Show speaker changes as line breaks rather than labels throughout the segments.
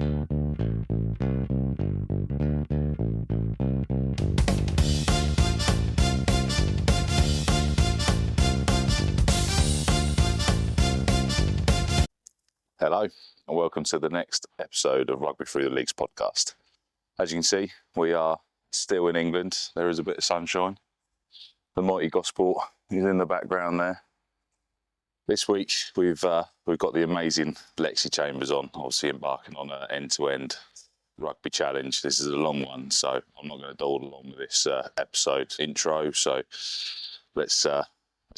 Hello, and welcome to the next episode of Rugby Through the Leagues podcast. As you can see, we are still in England. There is a bit of sunshine. The mighty Gosport is in the background there. This week, we've got the amazing Lexi Chambers on, obviously embarking on an end-to-end rugby challenge. This is a long one, so I'm not going to dawdle along with this episode intro. So let's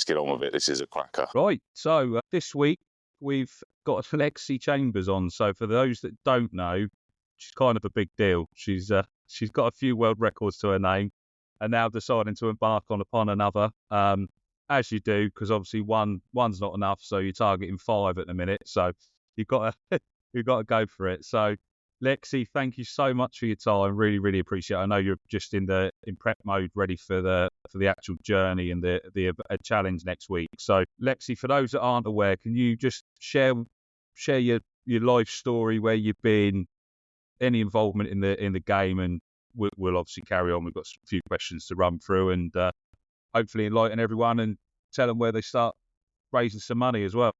get on with it. This is a cracker.
Right, so this week we've got Lexi Chambers on. So for those that don't know, she's kind of a big deal. She's got a few world records to her name, and now deciding to embark upon another, as you do, because obviously one's not enough. So you're targeting 5 at the minute. So you've got to go for it. So Lexi, thank you so much for your time. Really, really appreciate it. I know you're just in prep mode, ready for the actual journey and the challenge next week. So Lexi, for those that aren't aware, can you just share your life story, where you've been, any involvement in the game, and we'll obviously carry on. We've got a few questions to run through, and hopefully enlighten everyone and tell them where they start raising some money as well.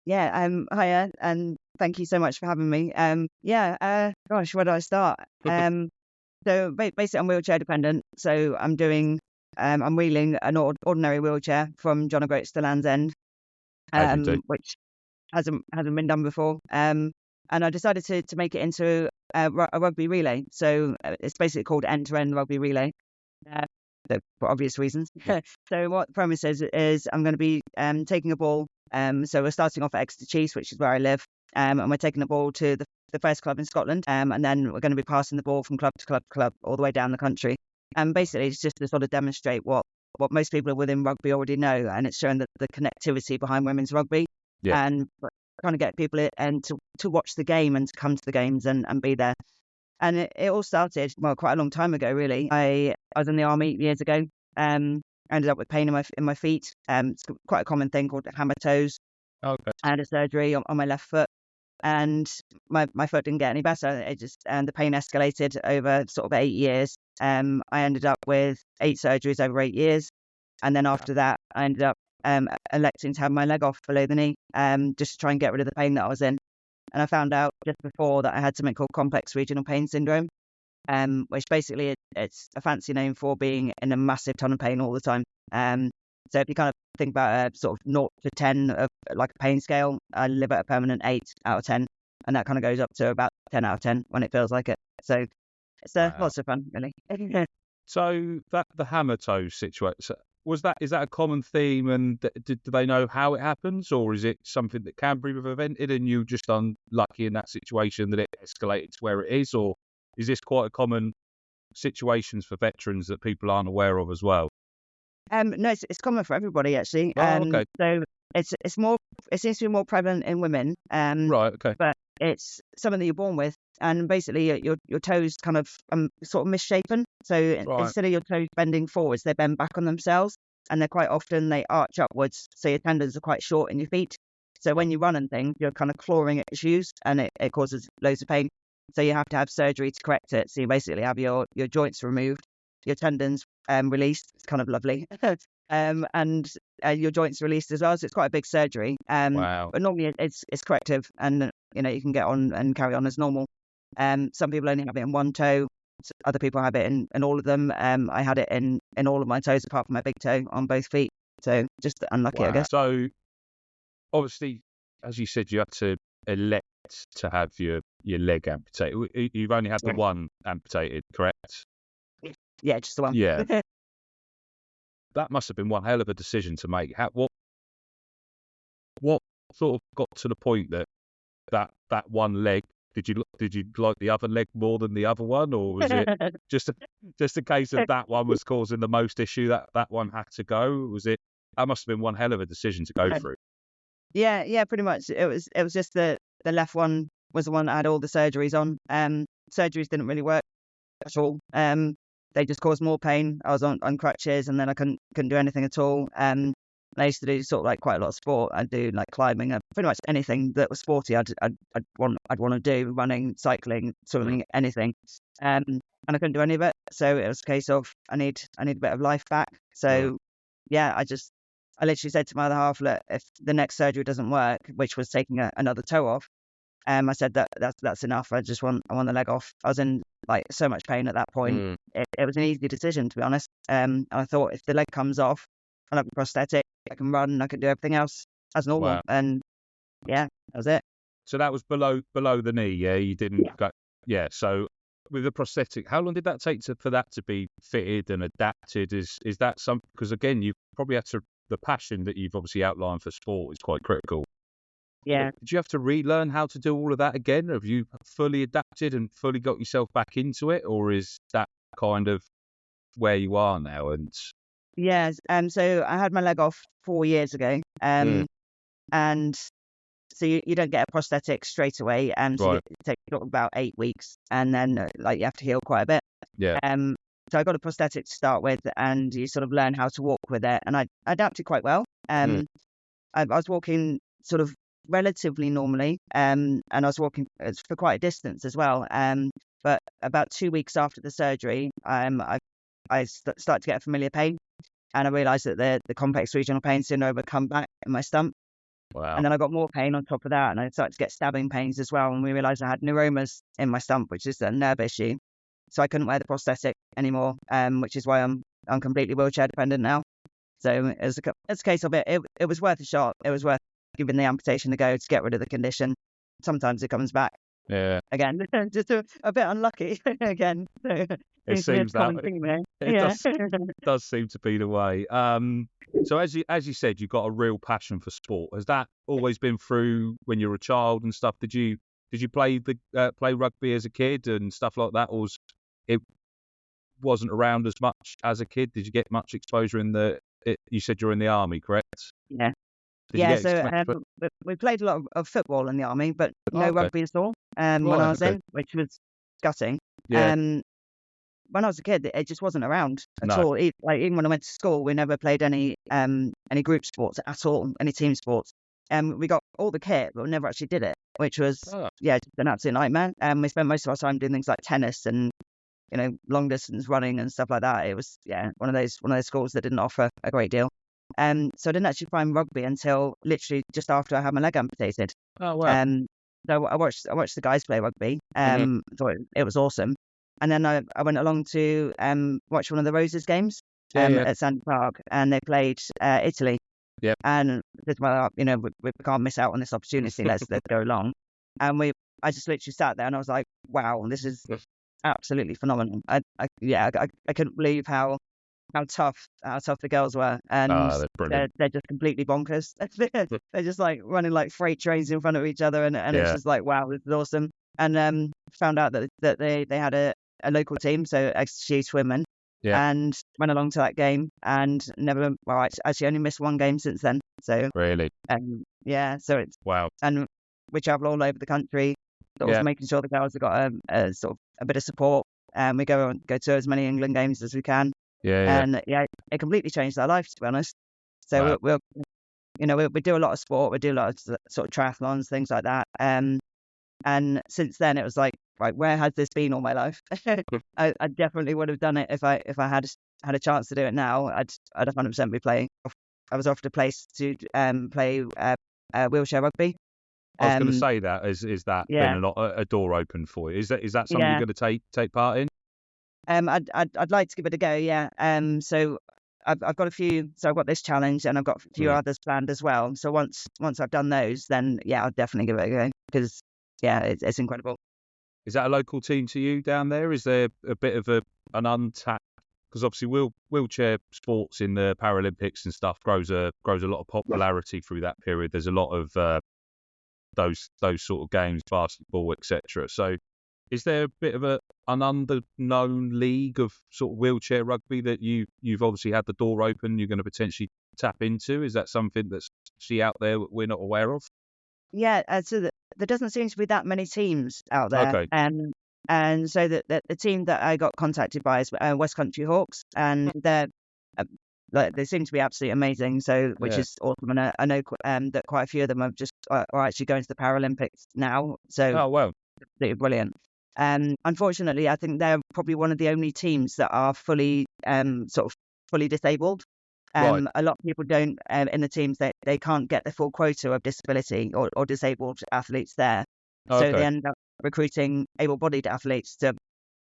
Yeah, hiya, and thank you so much for having me. Gosh, where do I start? So basically I'm wheelchair dependent, so I'm wheeling an ordinary wheelchair from John O'Groats to Land's End, which hasn't been done before. And I decided to make it into a rugby relay. So it's basically called end-to-end rugby relay. For obvious reasons. So what the premise is I'm going to be taking a ball. So we're starting off at Exeter Chiefs, which is where I live, and we're taking the ball to the first club in Scotland, and then we're going to be passing the ball from club to club to club all the way down the country. And basically, it's just to sort of demonstrate what most people within rugby already know, and it's showing the connectivity behind women's rugby, and trying to get people and to watch the game and to come to the games and be there. And it all started, quite a long time ago, really. I was in the army years ago. I ended up with pain in my feet. It's quite a common thing called hammer toes.
Okay.
I had a surgery on my left foot, and my foot didn't get any better. And the pain escalated over sort of 8 years. I ended up with 8 surgeries over 8 years. And then after that, I ended up electing to have my leg off below the knee, just to try and get rid of the pain that I was in. And I found out just before that I had something called complex regional pain syndrome, which basically it's a fancy name for being in a massive ton of pain all the time. So if you kind of think about a sort of 0 to 10 of like a pain scale, I live at a permanent 8 out of 10, and that kind of goes up to about 10 out of 10 when it feels like it. So it's lots of fun, really.
So the hammer toe situation, is that a common theme, and do they know how it happens, or is it something that can be prevented and you just unlucky in that situation that it escalated to where it is, or is this quite a common situations for veterans that people aren't aware of as well?
No, it's common for everybody, actually.
Okay.
So it seems to be more prevalent in women.
Right. Okay.
But it's something that you're born with, and basically your toes kind of sort of misshapen. So instead of your toes bending forwards, they bend back on themselves, and they arch upwards. So your tendons are quite short in your feet. So when you run and things, you're kind of clawing at your shoes, and it causes loads of pain. So you have to have surgery to correct it. So you basically have your joints removed, your tendons released. It's kind of lovely. And your joints released as well. So it's quite a big surgery.
Wow.
But normally it's corrective, and you can get on and carry on as normal. Some people only have it in one toe. Other people have it in all of them. I had it in all of my toes apart from my big toe on both feet. So just unlucky,
Wow.
I guess.
So obviously, as you said, you had to elect to have your leg amputated. You've only had the one amputated, correct?
Yeah, just the one.
Yeah. That must have been one hell of a decision to make. What sort of got to the point that one leg, did you like the other leg more than the other one, or was it just a case of that one was causing the most issue, that one had to go? That must have been one hell of a decision to go through.
Yeah, pretty much. It was just the left one was the one that I had all the surgeries on. Surgeries didn't really work at all. They just caused more pain. I was on crutches, and then I couldn't do anything at all. I used to do sort of like quite a lot of sport. I'd do like climbing, pretty much anything that was sporty. I'd want to do, running, cycling, swimming, anything. And I couldn't do any of it. So it was a case of I need a bit of life back. So yeah, I literally said to my other half, look, if the next surgery doesn't work, which was taking another toe off, I said that's enough. I want the leg off. I was in like so much pain at that point. It was an easy decision, to be honest. And I thought if the leg comes off, I'll have a prosthetic. I can run. I can do everything else as normal.
Wow.
And yeah, that was it.
So that was below the knee. Yeah, you didn't go. Yeah. So with the prosthetic, how long did that take for that to be fitted and adapted? Is that something? Because again, you probably had to. The passion that you've obviously outlined for sport is quite critical.
Yeah.
Did you have to relearn how to do all of that again? Have you fully adapted and fully got yourself back into it, or is that kind of where you are now? And
yeah, so I had my leg off 4 years ago, and so you don't get a prosthetic straight away, so
right.
it takes about 8 weeks, and then like you have to heal quite a bit.
Yeah.
So I got a prosthetic to start with, and you sort of learn how to walk with it, and I adapted quite well. I was walking sort of relatively normally, and I was walking for quite a distance as well. But about 2 weeks after the surgery, I started to get a familiar pain, and I realised that the complex regional pain syndrome had come back in my stump.
Wow.
And then I got more pain on top of that, and I started to get stabbing pains as well. And we realised I had neuromas in my stump, which is a nerve issue. So I couldn't wear the prosthetic anymore, which is why I'm completely wheelchair dependent now. So it's a case of it was worth a shot. It was worth giving the amputation a go to get rid of the condition. Sometimes it comes back.
Yeah.
Again, just a bit unlucky again. So
it seems that it does seem to be the way. So as you said, you've got a real passion for sport. Has that always been through when you were a child and stuff? Did you play rugby as a kid and stuff like that, or it wasn't around as much as a kid? Did you get much exposure you said you're in the army, correct?
Yeah.
So
we played a lot of football in the army, but no rugby at all. When I was in, which was gutting.
Yeah.
When I was a kid, it just wasn't around at
No.
all. Even when I went to school, we never played any group sports at all, any team sports. We got all the kit, but we never actually did it, which was just an absolute nightmare. We spent most of our time doing things like tennis and long distance running and stuff like that. It was one of those schools that didn't offer a great deal. So I didn't actually find rugby until literally just after I had my leg amputated.
Oh wow.
So I watched the guys play rugby. Thought it was awesome. And then I went along to watch one of the Roses games at Sandy Park, and they played Italy.
Yeah.
And well, we can't miss out on this opportunity. Let's go along. And I just literally sat there and I was like, wow, this is absolutely phenomenal. I couldn't believe how tough the girls were, and they're just completely bonkers. They're just like running like freight trains in front of each other, and it's just like, wow, this is awesome. And found out that they had a local team, so Exeter women, and went along to that game and I actually only missed one game since then. So
really,
so it's
wow. And
we travel all over the country, sort of making sure the girls have got a sort of a bit of support. We go to as many England games as we can. And it completely changed our life, to be honest. So we do a lot of sport. We do a lot of sort of triathlons, things like that. And since then, it was like, right, where has this been all my life? I definitely would have done it if I had a chance to do it now. I'd 100% be playing. I was offered a place to play wheelchair rugby.
I was going to say that is that been a door open for you? Is that something you're going to take part in?
I'd like to give it a go. Yeah. So I've got a few. So I've got this challenge, and I've got a few others planned as well. So once I've done those, then I'll definitely give it a go, because it's incredible.
Is that a local team to you down there? Is there a bit of an untapped? Because obviously wheelchair sports in the Paralympics and stuff grows a lot of popularity through that period. There's a lot of those sort of games, basketball, etc. So is there a bit of an underknown league of sort of wheelchair rugby that you've obviously had the door open, you're going to potentially tap into? Is that something that's actually out there that we're not aware of?
Yeah, so there doesn't seem to be that many teams out there.
Okay.
And so the team that I got contacted by is West Country Hawks, and they're like they seem to be absolutely amazing. So, which
Yeah.
is awesome. And I know that quite a few of them are actually going to the Paralympics now. So,
Oh, well.
absolutely brilliant. Unfortunately, I think they're probably one of the only teams that are fully fully disabled.
Right.
A lot of people don't in the teams they can't get the full quota of disability or disabled athletes there. So they
Okay.
end up recruiting able-bodied athletes to
Sit in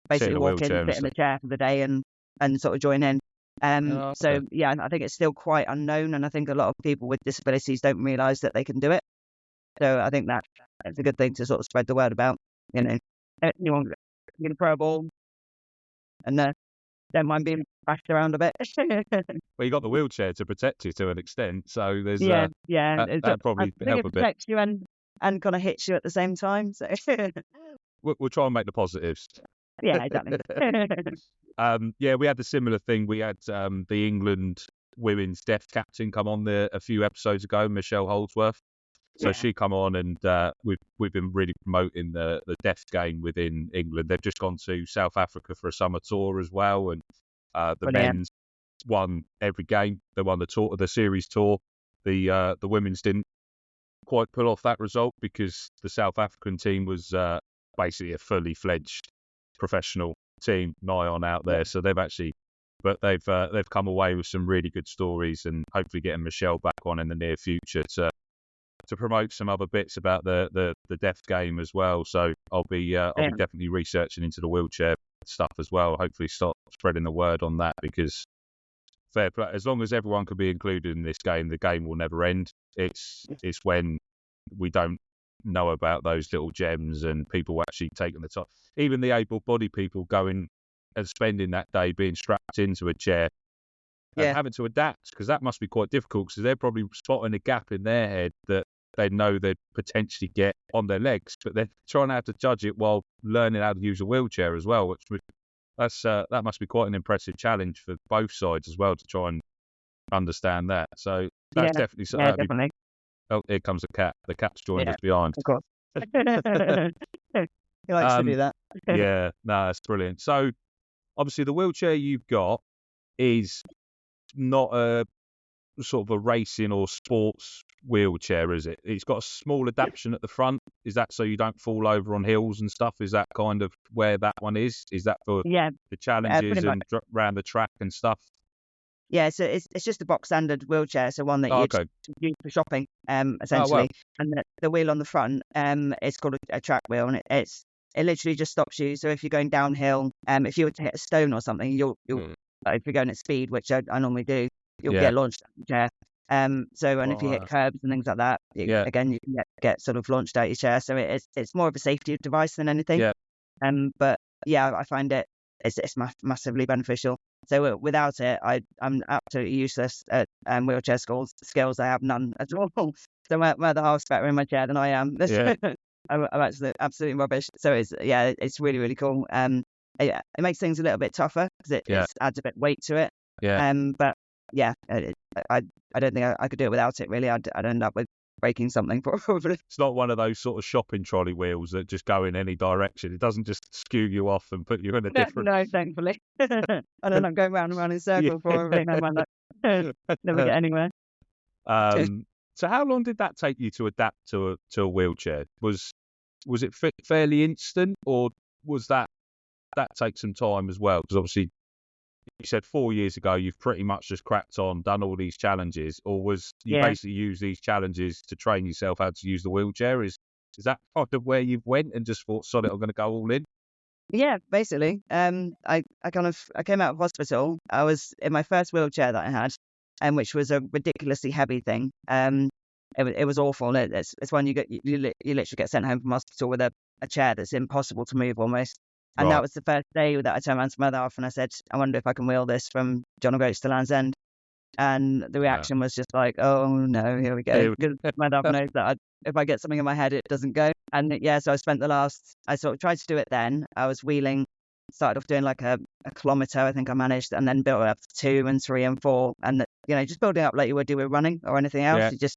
basically
a
walk in,
wheelchair and
sit in the
stuff.
chair for the day and sort of join in.
Oh,
So
okay.
yeah, I think it's still quite unknown, and I think a lot of people with disabilities don't realise that they can do it. So I think that's a good thing to sort of spread the word about. You know, anyone can get a pro ball and don't mind being bashed around a bit.
Well, you got the wheelchair to protect you to an extent, so there's
Yeah.
that'd
I
probably
think
help
it
a bit.
protects you and kind of hits you at the same time. So
We'll try and make the positives.
yeah, exactly.
Yeah, we had the similar thing. We had the England women's deaf captain come on there a few episodes ago, Michelle Holdsworth. So
Yeah.
she come on, and we've been really promoting the deaf game within England. They've just gone to South Africa for a summer tour as well, and the
Brilliant.
men's won every game. They won the series tour. The women's didn't quite pull off that result because the South African team was basically a fully fledged professional team nigh on out there. So they've come away with some really good stories, and hopefully getting Michelle back on in the near future to promote some other bits about the deaf game as well. So I'll be definitely researching into the wheelchair stuff as well. Hopefully start spreading the word on that, because fair play, as long as everyone can be included in this game, the game will never end. It's when we don't know about those little gems and people actually taking the time. Even the able-bodied people going and spending that day being strapped into a chair and having to adapt, because that must be quite difficult, because they're probably spotting a gap in their head that they know they'd potentially get on their legs, but they're trying to have to judge it while learning how to use a wheelchair as well, that must be quite an impressive challenge for both sides as well, to try and understand that. So that's definitely something.
Yeah, definitely.
Oh, here comes the cat. The cat's joined us
Yeah,
behind.
of course. He likes to do that.
Yeah, no, that's brilliant. So obviously the wheelchair you've got is not a sort of a racing or sports wheelchair, is it? It's got a small adaptation at the front. Is that so you don't fall over on hills and stuff? Is that kind of where that one is? Is that for
Yeah,
the challenges
pretty much.
and around the track and stuff?
Yeah, so it's just a box standard wheelchair, so one that
Oh,
you'd
okay.
use for shopping, essentially.
wow.
And the wheel on the front, it's called a track wheel, and it literally just stops you. So if you're going downhill, if you were to hit a stone or something, you'll if you're going at speed, which I normally do, you'll
Yeah.
get launched out of the chair. And if you hit
Right.
curbs and things like that,
Yeah.
again you can get sort of launched out of your chair. So it's more of a safety device than anything.
Yeah.
But yeah, I find it's massively beneficial. So without it, I'm absolutely useless at wheelchair skills. I have none at all. So I'm either half better in my chair than I am.
Yeah.
I'm absolutely rubbish. So it's really, really cool. It makes things a little bit tougher because it adds a bit of weight to it.
Yeah.
But yeah, I don't think I could do it without it. Really, I'd end up with breaking something probably.
It's not one of those sort of shopping trolley wheels that just go in any direction. It doesn't just skew you off and put you in a different.
No, thankfully. I don't know, going round and round in circles probably. No, man, never get anywhere.
So how long did that take you to adapt to a wheelchair? Was it fairly instant, or was that take some time as well? Because obviously you said 4 years ago you've pretty much just cracked on, done all these challenges, or was you basically use these challenges to train yourself how to use the wheelchair? Is that kind of where you've went and just thought, sod it, I'm going to go all in?
Yeah, basically. I came out of hospital. I was in my first wheelchair that I had, which was a ridiculously heavy thing. It was awful. It's one you literally get sent home from hospital with a chair that's impossible to move almost. And that was the first day that I turned around to my mother and I said, I wonder if I can wheel this from John O'Groats to Land's End. And the reaction was just like, oh no, here we go. Because my dad knows that if I get something in my head, it doesn't go. And so I spent I sort of tried to do it then. I was wheeling, started off doing like a kilometre, I think I managed, and then built up to 2 and 3 and 4. And, just building up like you would do with running or anything else.
Yeah.
You just,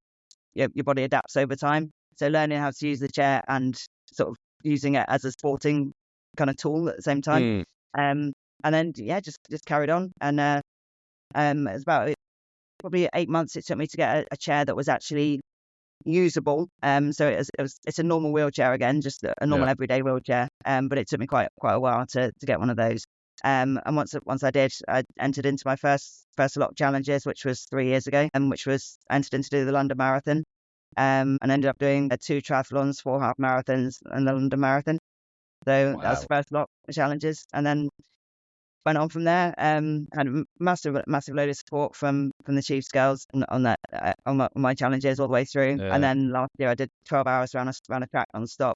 your body adapts over time. So learning how to use the chair and sort of using it as a sporting kind of tool at the same time. And then, just carried on. And it was about probably 8 months it took me to get a chair that was actually usable. So it's a normal wheelchair again, just a normal everyday wheelchair. But it took me quite a while to get one of those. And once I did, I entered into my first lot of challenges, which was 3 years ago, and which was entered into do the London Marathon. And ended up doing 2 triathlons, 4 half marathons, and the London Marathon. So that was the first lot of challenges, and then went on from there. Had a massive load of support from the Chiefs girls on that on my challenges all the way through.
Yeah.
And then last year I did 12 hours around a track non-stop.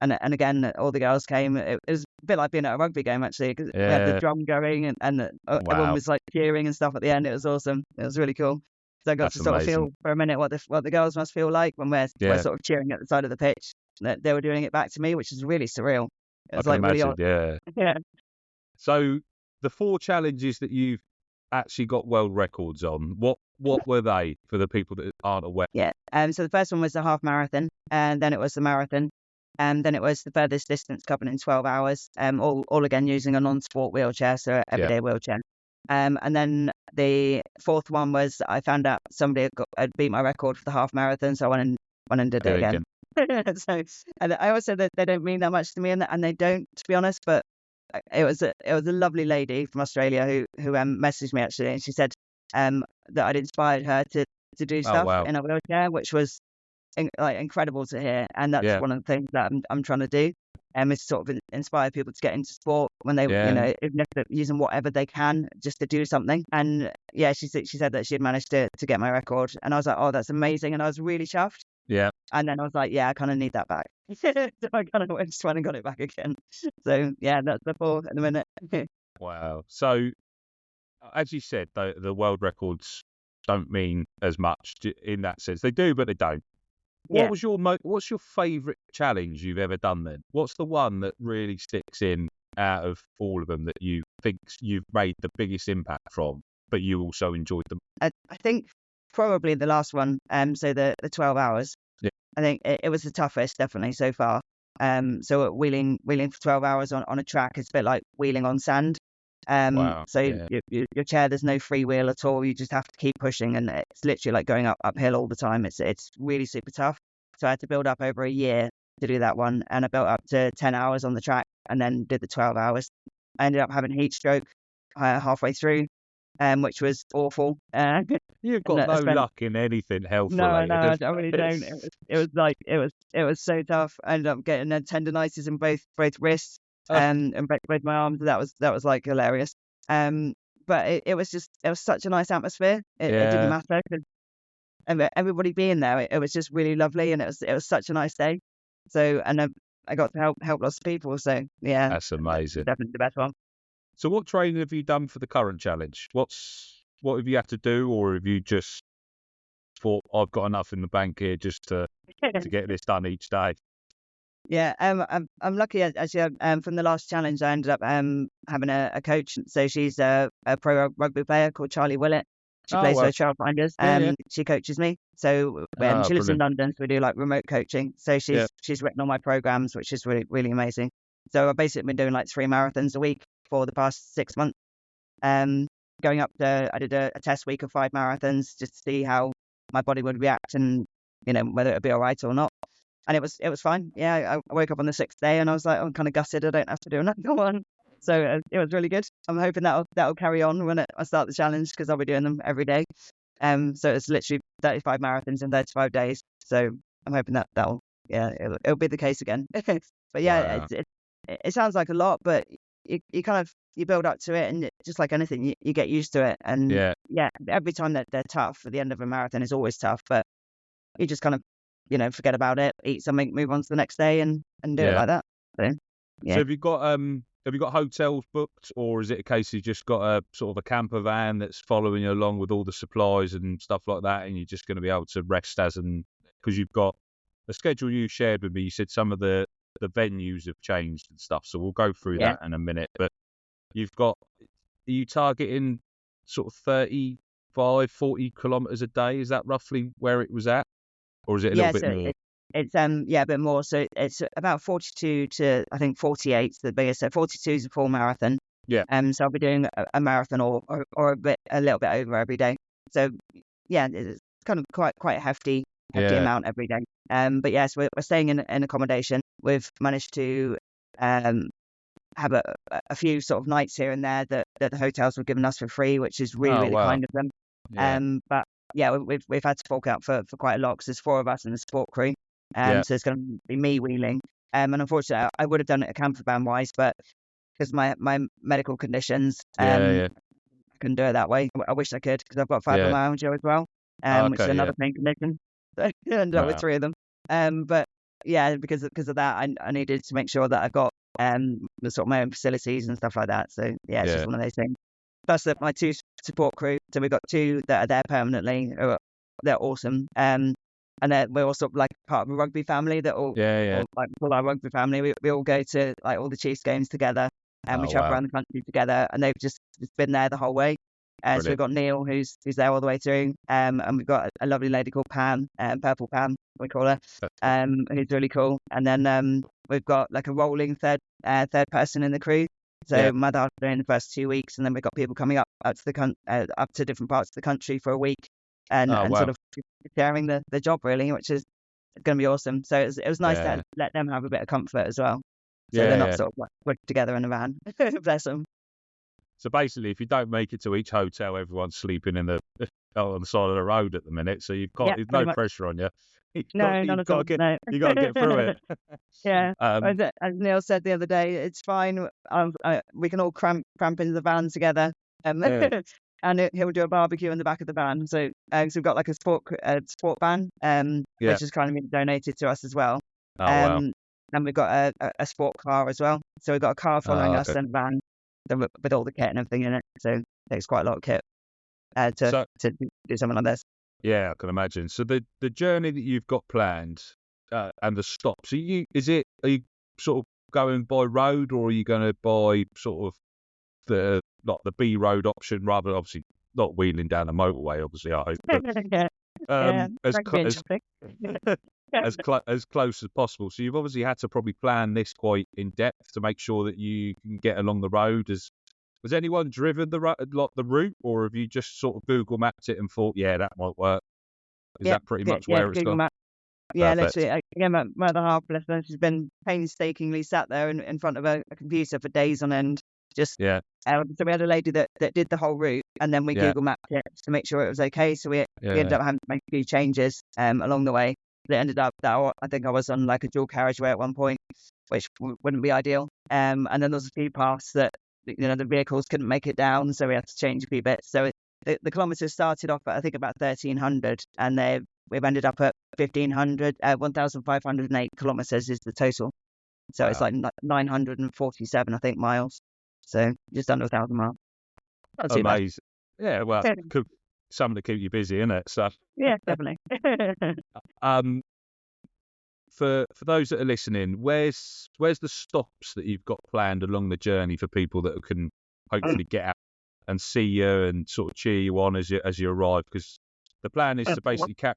And again, all the girls came. It was a bit like being at a rugby game, actually, because we had the drum going and everyone was like cheering and stuff at the end. It was awesome. It was really cool. So I got to sort of feel for a minute what the girls must feel like when we're sort of cheering at the side of the pitch. They were doing it back to me, which is really surreal. It was
I can
like
imagine,
really odd. Yeah.
So the 4 challenges that you've actually got world records on, what were they for the people that aren't aware?
Yeah. So the first one was the half marathon, and then it was the marathon, and then it was the furthest distance covered in 12 hours. All again using a non-sport wheelchair, so everyday wheelchair. And then the fourth one was I found out somebody had beat my record for the half marathon, so I went and did it again. So, and I always said that they don't mean that much to me, and they don't, to be honest. But it was a lovely lady from Australia who messaged me actually, and she said that I'd inspired her to do stuff in a wheelchair, which was incredible to hear. And that's one of the things that I'm trying to do, is sort of inspire people to get into sport when they even if they're using whatever they can just to do something. And she said that she had managed to get my record, and I was like, oh, that's amazing, and I was really chuffed.
Yeah.
And then I was like, I kind of need that back. So I kind of went and got it back again. So that's the 4 at the minute.
Wow. So as you said, the world records don't mean as much in that sense. They do, but they don't. What's your favourite challenge you've ever done then? What's the one that really sticks in out of all of them that you think you've made the biggest impact from, but you also enjoyed them?
I think probably the last one, so the 12 hours. Yeah. I think it was the toughest, definitely, so far. So wheeling for 12 hours on a track is a bit like wheeling on sand. So your chair, there's no free wheel at all. You just have to keep pushing, and it's literally like going uphill all the time. It's really super tough. So I had to build up over a year to do that one, and I built up to 10 hours on the track, and then did the 12 hours. I ended up having heat stroke halfway through, which was awful.
You've got no luck in anything health related.
No, I really don't. It was so tough. I ended up getting tendonitis in both wrists. And both my arms. That was like hilarious. But it was such a nice atmosphere. It didn't matter because everybody being there, it was just really lovely, and it was such a nice day. So, and I got to help lots of people. So
that's amazing.
Definitely the best one.
So what training have you done for the current challenge? What have you had to do, or have you just thought I've got enough in the bank here just to get this done each day?
Yeah, I'm lucky actually. From the last challenge, I ended up having a coach. So she's a pro rugby player called Charlie Willett. She plays for Childfinders. She coaches me. So she lives in London, so we do like remote coaching. So she's written all my programs, which is really, really amazing. So I've basically been doing like 3 marathons a week for the past 6 months. Going up to, I did a test week of 5 marathons just to see how my body would react, and whether it would be all right or not. And it was fine. Yeah, I woke up on the 6th day and I was like, I'm kind of gutted I don't have to do another one. So it was really good. I'm hoping that'll carry on when I start the challenge, because I'll be doing them every day. So it's literally 35 marathons in 35 days. So I'm hoping that'll it'll be the case again. But it sounds like a lot, but you kind of build up to it, and just like anything, you get used to it. And every time that they're tough, at the end of a marathon is always tough, but you just kind of forget about it, eat something, move on to the next day, and do it like that. So
have you got hotels booked, or is it a case you just got a sort of a camper van that's following you along with all the supplies and stuff like that, and you're just going to be able to rest because you've got a schedule you shared with me? You said some of the venues have changed and stuff, so we'll go through that in a minute. But are you targeting sort of 35, 40 kilometers a day? Is that roughly where it was at? Or is it a little bit more?
It's a bit more. So it's about 42 to I think 48 is the biggest. So 42 is a full marathon. Yeah. So I'll be doing a marathon or a little bit over every day. So yeah, it's kind of quite a hefty
Yeah.
amount every day. But yes, we're staying in accommodation. We've managed to have a few sort of nights here and there that the hotels were giving us for free, which is really,
Oh,
really
wow.
kind of them.
Yeah.
But yeah, we've had to fork out for quite a lot because there's 4 of us in the support crew.
Yeah.
So it's going to be me wheeling. And unfortunately, I would have done it a camper van wise, but because my medical conditions,
Yeah.
I couldn't do it that way. I wish I could because I've got
Yeah.
fibromyalgia as well, which is
Okay.
another
Yeah.
pain condition. So I ended up with
Wow.
3 of them. But yeah, because of that, I needed to make sure that I got the sort of my own facilities and stuff like that. So yeah, it's
Yeah.
just one of those things. Plus that my 2 support crew. So we've got 2 that are there permanently. They're awesome. And we're also like part of a rugby family that all,
Yeah.
all like all our rugby family. We all go to like all the Chiefs games together, and we
Oh,
travel
wow.
around the country together. And they've just been there the whole way. So we've
Brilliant.
got Neil who's there all the way through, and we've got a lovely lady called Pam, Purple Pam, we call her, who's really cool. And then we've got like a rolling third person in the crew. So
Yeah.
my dad during the first 2 weeks, and then we've got people coming up to up to different parts of the country for a week, and
Oh, wow.
sort of sharing the job really, which is going to be awesome. So it was nice
Yeah.
to let them have a bit of comfort as well. So
Yeah.
they're not
Yeah.
sort of like working together in a van. Bless them.
So basically, if you don't make it to each hotel, everyone's sleeping on the side of the road at the minute. So
Yeah,
there's
pretty
no
much.
pressure on you.
No, none at all. No.
You got to get through it.
Yeah.
Um,
As Neil said the other day, it's fine. We can all cramp into the van together.
Yeah.
And he'll do a barbecue in the back of the van. So we've got like a sport van,
Yeah.
which has kind of been donated to us as well.
Oh, wow.
And we've got a sport car as well. So we've got a car following us
Okay.
and a van with all the kit and everything in it. So it takes quite a lot of kit to do something like this.
Yeah, I can imagine. So the journey that you've got planned and the stops, are you sort of going by road, or are you going to buy sort of the B road option rather than obviously not wheeling down a motorway, obviously, I hope. But,
Yeah,
as,
that could be interesting.
as close as possible. So you've obviously had to probably plan this quite in depth to make sure that you can get along the road. Was anyone driven the route, or have you just sort of Google mapped it and thought, yeah, that might work? Is that pretty much where it's
Google
gone?
Map. Yeah,
Perfect.
literally. Again, my other half, bless her, she's been painstakingly sat there in front of a computer for days on end. Just
Yeah.
so we had a lady that did the whole route, and then we
Yeah.
Google mapped it to make sure it was okay. So we ended
Yeah.
up having to make a few changes along the way. It ended up that I think I was on like a dual carriageway at one point, which wouldn't be ideal. And then there was a few paths that the vehicles couldn't make it down, so we had to change a few bits. So the kilometres started off at I think about 1,300, and we've ended up at 1,508 kilometres is the total. So it's like 947, I think, miles. So just under 1,000 miles. Not too bad.
Amazing. Yeah, well, something to keep you busy, isn't it? So
Yeah, definitely.
for those that are listening, where's the stops that you've got planned along the journey for people that can hopefully get out and see you and sort of cheer you on as you arrive? Because the plan is to basically take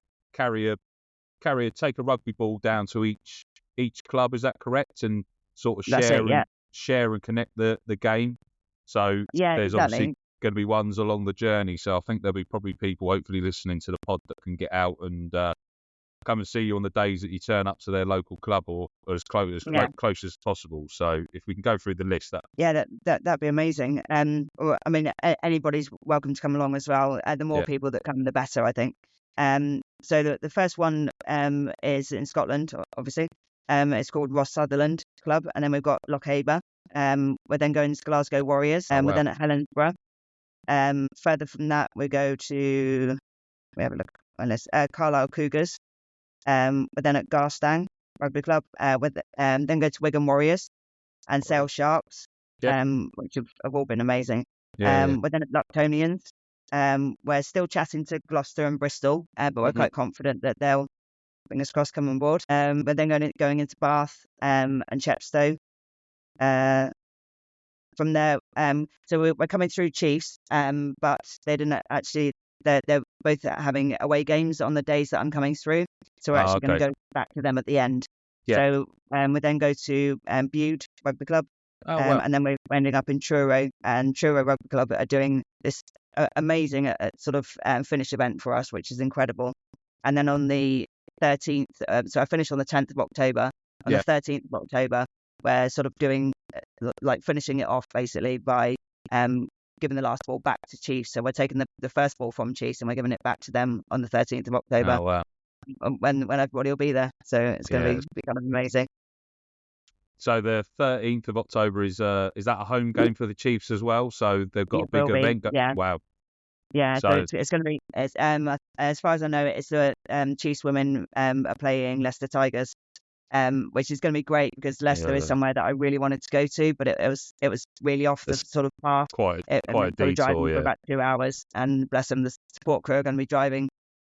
a rugby ball down to each club. Is that correct? And sort of share and connect the game. So
Yeah,
there's
exactly.
obviously going to be ones along the journey. So I think there'll be probably people hopefully listening to the pod that can get out and come and see you on the days that you turn up to their local club or as close as possible. So if we can go through the list,
that'd be amazing. I mean, anybody's welcome to come along as well. The more people that come, the better, I think. So the first one is in Scotland, obviously. It's called Ross Sutherland Club, and then we've got Lochaber. We're then going to Glasgow Warriors, and we're then at Helensburgh. Further from that, we go to Carlisle Cougars. We're then at Garstang Rugby Club. Then go to Wigan Warriors and Sale Sharks, which have all been amazing. We're then at Lucktonians. We're still chatting to Gloucester and Bristol, but we're quite confident that they'll, fingers crossed, come on board. We're then going into Bath and Chepstow. From there, so we're coming through Chiefs, but they didn't actually. They're both having away games on the days that I'm coming through, so we're actually going to go back to them at the end. So we then go to Bude Rugby Club, and then we're ending up in Truro, and Truro Rugby Club are doing this amazing at sort of finish event for us, which is incredible. And then on the 13th, so I finished on the 10th of October. On the 13th of October, we're sort of doing like finishing it off basically by giving the last ball back to Chiefs. So we're taking the first ball from Chiefs and we're giving it back to them on the 13th of October.
Oh, wow.
When everybody will be there. So it's going to be kind of amazing.
So the 13th of October is that a home game for the Chiefs as well? So they've got a big event.
Yeah.
Wow.
Yeah, so it's going to be, as far as I know, it's the Chiefs women are playing Leicester Tigers, which is going to be great because Leicester is somewhere that I really wanted to go to, but it was really off the sort of path.
Quite a detour,
driving for about 2 hours, and bless them, the support crew are going to be driving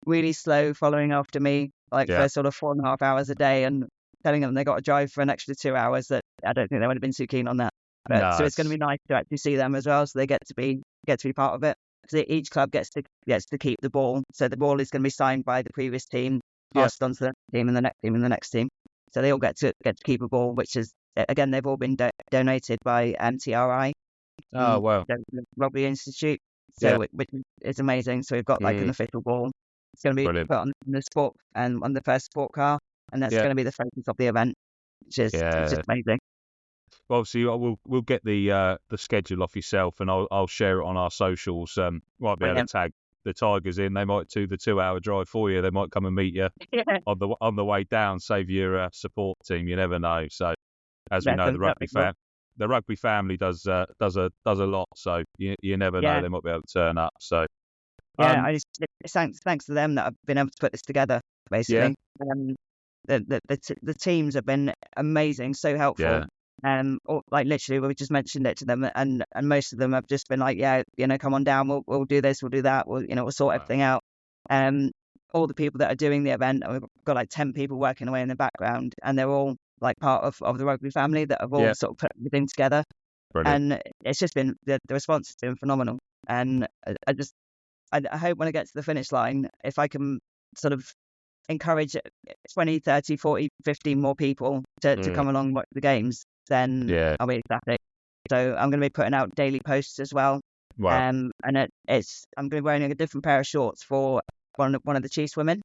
really slow, following after me, for sort of 4.5 hours a day, and telling them they got to drive for an extra 2 hours. That I don't think they would have been too keen on that. But so it's going to be nice to actually see them as well, so they get to be part of it. So each club gets to keep the ball. So the ball is going to be signed by the previous team, passed on to the next team and the next team and the next team. So they all get to keep a ball, which is, again, they've all been donated by TRI.
Oh, wow.
The Rugby Institute. So which is amazing. So we've got an official ball. It's going to be put on the sport and on the first sport car, and that's going to be the focus of the event, which is just amazing.
Well, obviously, we'll get the schedule off yourself, and I'll share it on our socials. Might be able to tag the Tigers in. They might do the 2-hour drive for you. They might come and meet you on the way down. Save your support team. You never know. So, as we know, the rugby family does a lot. So you never know. They might be able to turn up. So
thanks to them that I've been able to put this together. Basically, the teams have been amazing, so helpful.
Yeah.
Or literally, we just mentioned it to them, and most of them have just been like, come on down, we'll do this, we'll do that, we'll sort everything out. All the people that are doing the event, we've got 10 people working away in the background, and they're all part of the rugby family that have all sort of put everything together.
Brilliant.
And it's just been the response has been phenomenal. And I hope when I get to the finish line, if I can sort of encourage 20, 30, 40, 50 more people to come along and watch the games, then I'll be ecstatic. So I'm going to be putting out daily posts as well.
Wow.
And I'm going to be wearing a different pair of shorts for one of the Chiefs women.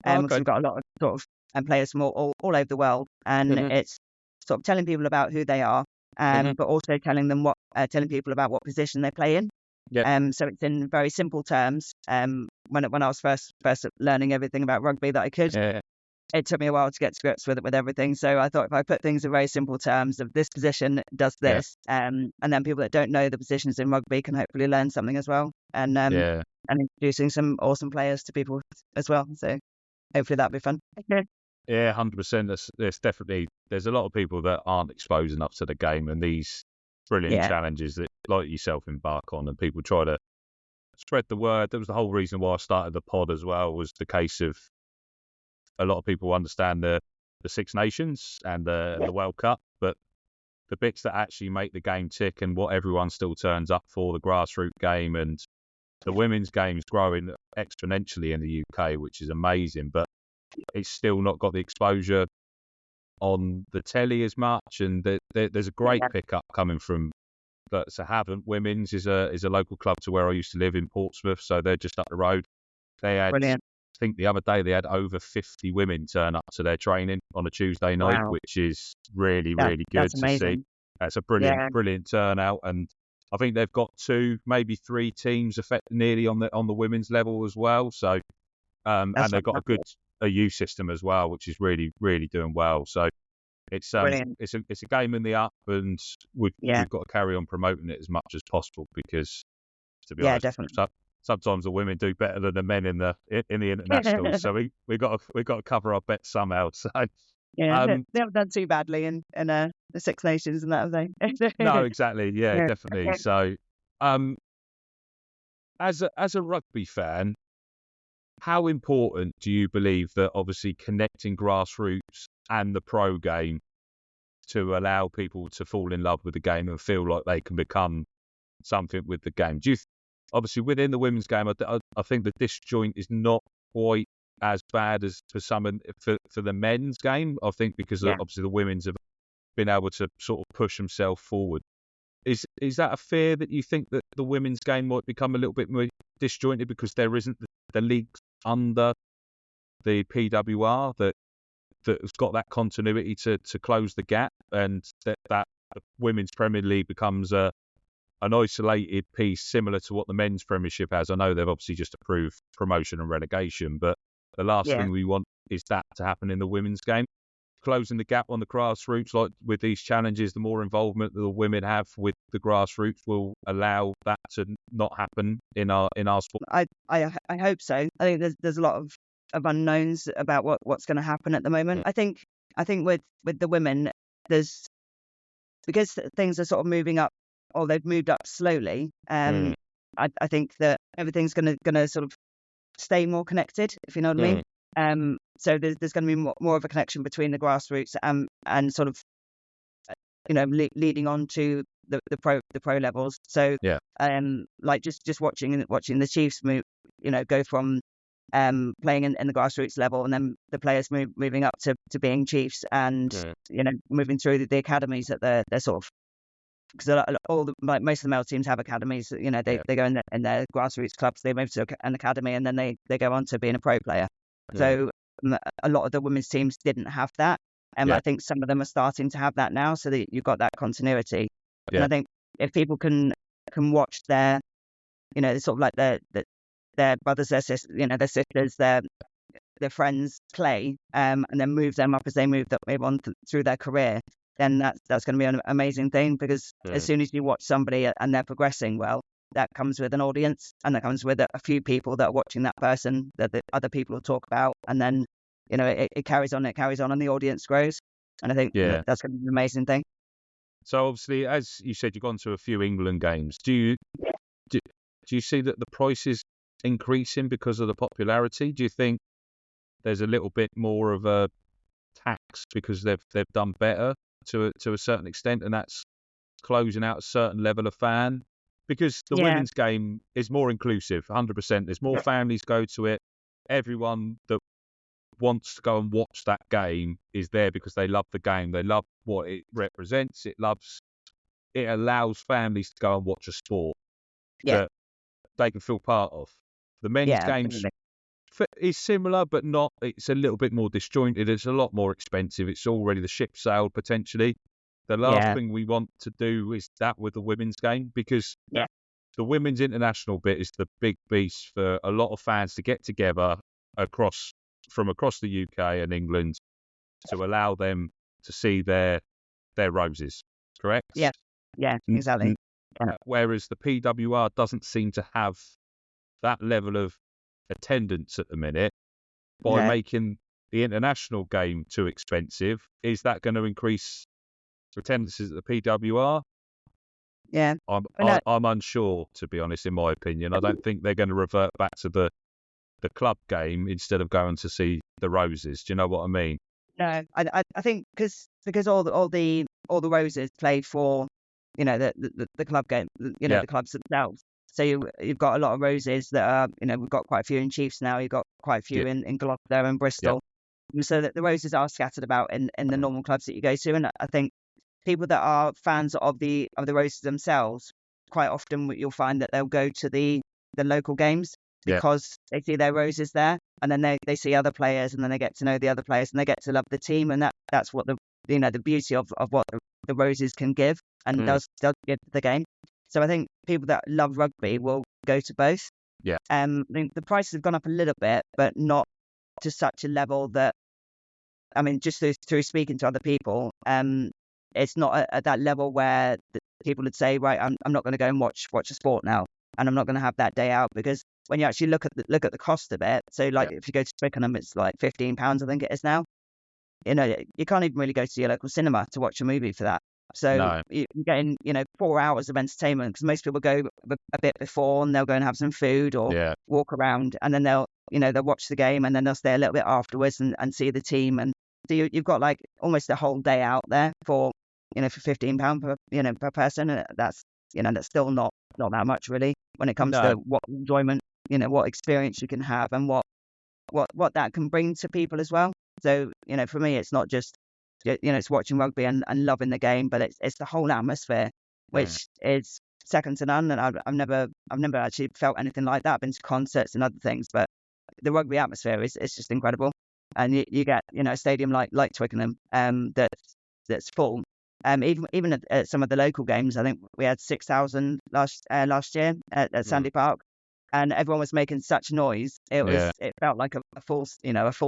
Because we've got a lot of sort of players from all over the world, and it's sort of telling people about who they are, but also telling people about what position they play in. So it's in very simple terms. When I was first learning everything about rugby that I could, it took me a while to get to grips with everything. So I thought if I put things in very simple terms of this position does this, and then people that don't know the positions in rugby can hopefully learn something as well. And introducing some awesome players to people as well. So hopefully that'll be fun.
Yeah, 100%. There's a lot of people that aren't exposed enough to the game, and these brilliant challenges that like yourself embark on, and people try to spread the word. That was the whole reason why I started the pod as well, was the case of a lot of people understand the Six Nations and the World Cup, but the bits that actually make the game tick and what everyone still turns up for, the grassroots game, and the women's game's growing exponentially in the UK, which is amazing, but it's still not got the exposure on the telly as much. And there's a great pickup coming from St Havant Women's is a local club to where I used to live in Portsmouth, so they're just up the road. They had, I think the other day they had over 50 women turn up to their training on a Tuesday night, which is really good to see. That's a brilliant turnout, and I think they've got 2, maybe 3 teams nearly on the women's level as well. So and they've got a youth system as well, which is really doing well. So it's a game in the up, and we've got to carry on promoting it as much as possible, because to be honest,
definitely.
Sometimes the women do better than the men in the internationals. So we got to cover our bets somehow. So
they haven't done too badly in the Six Nations and that, have they?
No, exactly. Yeah, definitely. So as a rugby fan, how important do you believe that obviously connecting grassroots and the pro game to allow people to fall in love with the game and feel like they can become something with the game? Do you obviously within the women's game, I think the disjoint is not quite as bad as for the men's game. I think because obviously the women's have been able to sort of push themselves forward. Is that a fear that you think that the women's game might become a little bit more disjointed because there isn't the leagues under the PWR that's got that continuity to close the gap, and that the Women's Premier League becomes an isolated piece similar to what the Men's Premiership has? I know they've obviously just approved promotion and relegation, but the last thing we want is that to happen in the women's game. Closing the gap on the grassroots, like with these challenges, the more involvement that the women have with the grassroots will allow that to not happen in our sport.
I hope so. I think there's a lot of unknowns about what's going to happen at the moment. I think with the women, there's, because things are sort of moving up, or they've moved up slowly. I think that everything's going to sort of stay more connected, if you know what I mean. So there's going to be more of a connection between the grassroots and sort of, leading on to the pro levels. So like just watching the Chiefs move, go from playing in the grassroots level, and then the players moving up to being Chiefs, and moving through the academies that they're sort of, because most of the male teams have academies. They go in their grassroots clubs, they move to an academy, and then they go on to being a pro player. So a lot of the women's teams didn't have that. I think some of them are starting to have that now, so that you've got that continuity. And I think if people can watch their, sort of like their brothers, their sisters, their friends play, and then move them up as they move on through their career, then that's going to be an amazing thing, because as soon as you watch somebody and they're progressing well, that comes with an audience, and that comes with a few people that are watching that person that the other people will talk about, and then it carries on, and the audience grows. And I think that's going to be an amazing thing.
So obviously, as you said, you've gone to a few England games. Do you see that the price is increasing because of the popularity? Do you think there's a little bit more of a tax because they've done better to a certain extent, and that's closing out a certain level of fan? Because the women's game is more inclusive, 100%. There's more families go to it. Everyone that wants to go and watch that game is there because they love the game. They love what it represents. It allows families to go and watch a sport that they can feel part of. The men's games is similar, but not. It's a little bit more disjointed. It's a lot more expensive. It's already the ship sailed potentially. The last thing we want to do is that with the women's game, because the women's international bit is the big beast for a lot of fans to get together from across the UK and England to allow them to see their roses, correct?
Yeah, exactly.
Whereas the PWR doesn't seem to have that level of attendance at the minute. By making the international game too expensive, is that going to increase attendances at the PWR? I'm unsure, to be honest. In my opinion, I don't think they're going to revert back to the club game instead of going to see the roses. Do you know what I mean?
No, I think because all the roses play for the club game, the clubs themselves. So you've got a lot of roses that are, we've got quite a few in Chiefs now. You've got quite a few in Gloucester and Bristol. So that the roses are scattered about in the normal clubs that you go to. And I think people that are fans of the roses themselves, quite often you'll find that they'll go to the local games because they see their roses there, and then they see other players, and then they get to know the other players, and they get to love the team, and that's what the beauty of what the roses can give and does give the game. So I think people that love rugby will go to both. I think the prices have gone up a little bit, but not to such a level that, I mean, just through speaking to other people, it's not at that level where people would say, right, I'm not going to go and watch a sport now, and I'm not going to have that day out, because when you actually look at the cost of it, so like if you go to Twickenham, it's like £15, I think it is now. You can't even really go to your local cinema to watch a movie for that. So you're getting 4 hours of entertainment, because most people go a bit before, and they'll go and have some food or walk around, and then they'll watch the game, and then they'll stay a little bit afterwards and see the team. And so you've got like almost a whole day out there for £15 per person. And that's still not that much really when it comes to what enjoyment, what experience you can have, and what that can bring to people as well. So for me, it's not just it's watching rugby and loving the game, but it's the whole atmosphere. which is second to none. And I've never actually felt anything like that. I've been to concerts and other things, but the rugby atmosphere is just incredible. And you get, a stadium like Twickenham, that's full. Even at some of the local games, I think we had 6,000 last year at Sandy Park, and everyone was making such noise. It felt like a full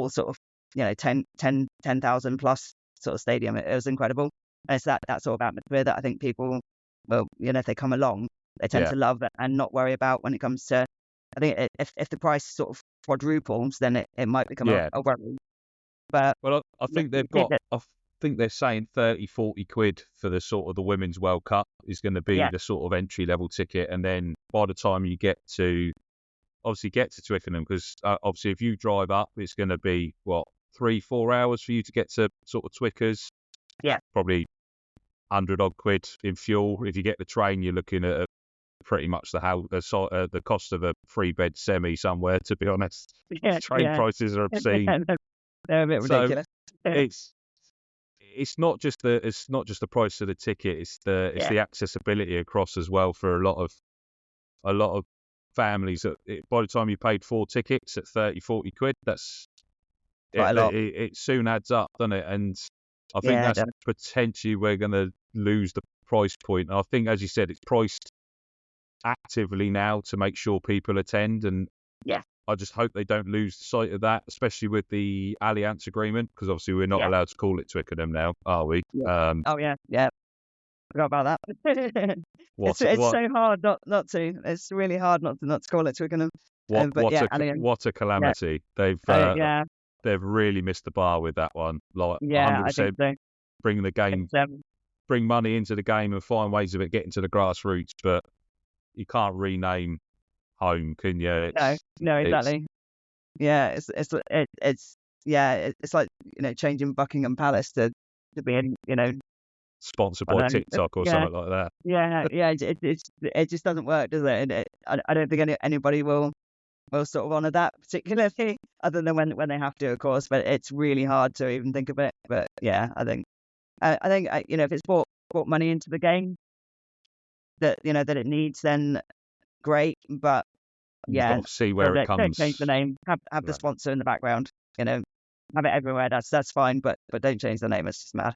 sort of 10,000 plus sort of stadium. It was incredible. And it's that sort of atmosphere that I think people, well, if they come along, they tend to love and not worry about when it comes to. I think if the price sort of quadruples, then it might become a worry. But
I think they've got. I think they're saying 30-40 quid for the sort of the Women's World Cup is going to be the sort of entry level ticket, and then by the time you get to Twickenham, because obviously if you drive up, it's going to be 3-4 hours for you to get to sort of Twickers.
Yeah,
probably 100 odd quid in fuel. If you get the train, you're looking at pretty much the cost of a 3-bed semi somewhere. To be honest, train prices are obscene.
They're a bit ridiculous.
It's not just the price of the ticket. It's the accessibility across as well for a lot of families. By the time you paid 4 tickets at 30-40 quid, that's
quite a lot.
It soon adds up, doesn't it? And I think that's potentially we're going to lose the price point. And I think, as you said, it's priced actively now to make sure people attend, and I just hope they don't lose sight of that, especially with the Allianz agreement, because obviously we're not allowed to call it Twickenham now, are we?
Forgot about that. It's so hard not to. It's really hard not to call it Twickenham.
What a calamity! They've really missed the bar with that one. Like 100%.
I think so.
Bring the game, bring money into the game, and find ways of it getting to the grassroots, but you can't rename home, can you?
No, exactly. It's like changing Buckingham Palace to being
sponsored by TikTok or something like that.
It just doesn't work, does it? I don't think anybody will sort of honour that particularly, other than when they have to, of course. But it's really hard to even think of it. But I think if it's brought money into the game that that it needs, then great. But
you've got to see where it comes.
Don't change the name. Have the sponsor in the background. Have it everywhere. That's fine. But don't change the name. It's just mad.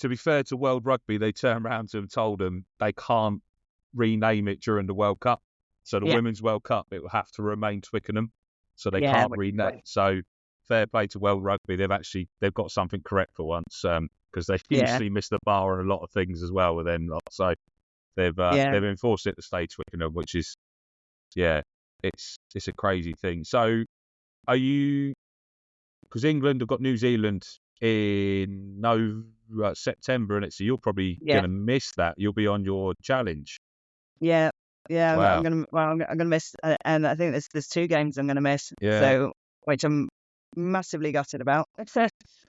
To be fair to World Rugby, they turned around to them and told them they can't rename it during the World Cup. So the Women's World Cup, it will have to remain Twickenham. So they can't rename. So fair play to World Rugby. They've got something correct for once, because they usually miss the bar on a lot of things as well with them. So they've enforced it to stay Twickenham, which is it's a crazy thing. So are you? Because England have got New Zealand in September, and so you're probably going to miss that. You'll be on your challenge.
Wow. I'm gonna miss, and I think there's 2 games I'm gonna miss. So, which I'm massively gutted about.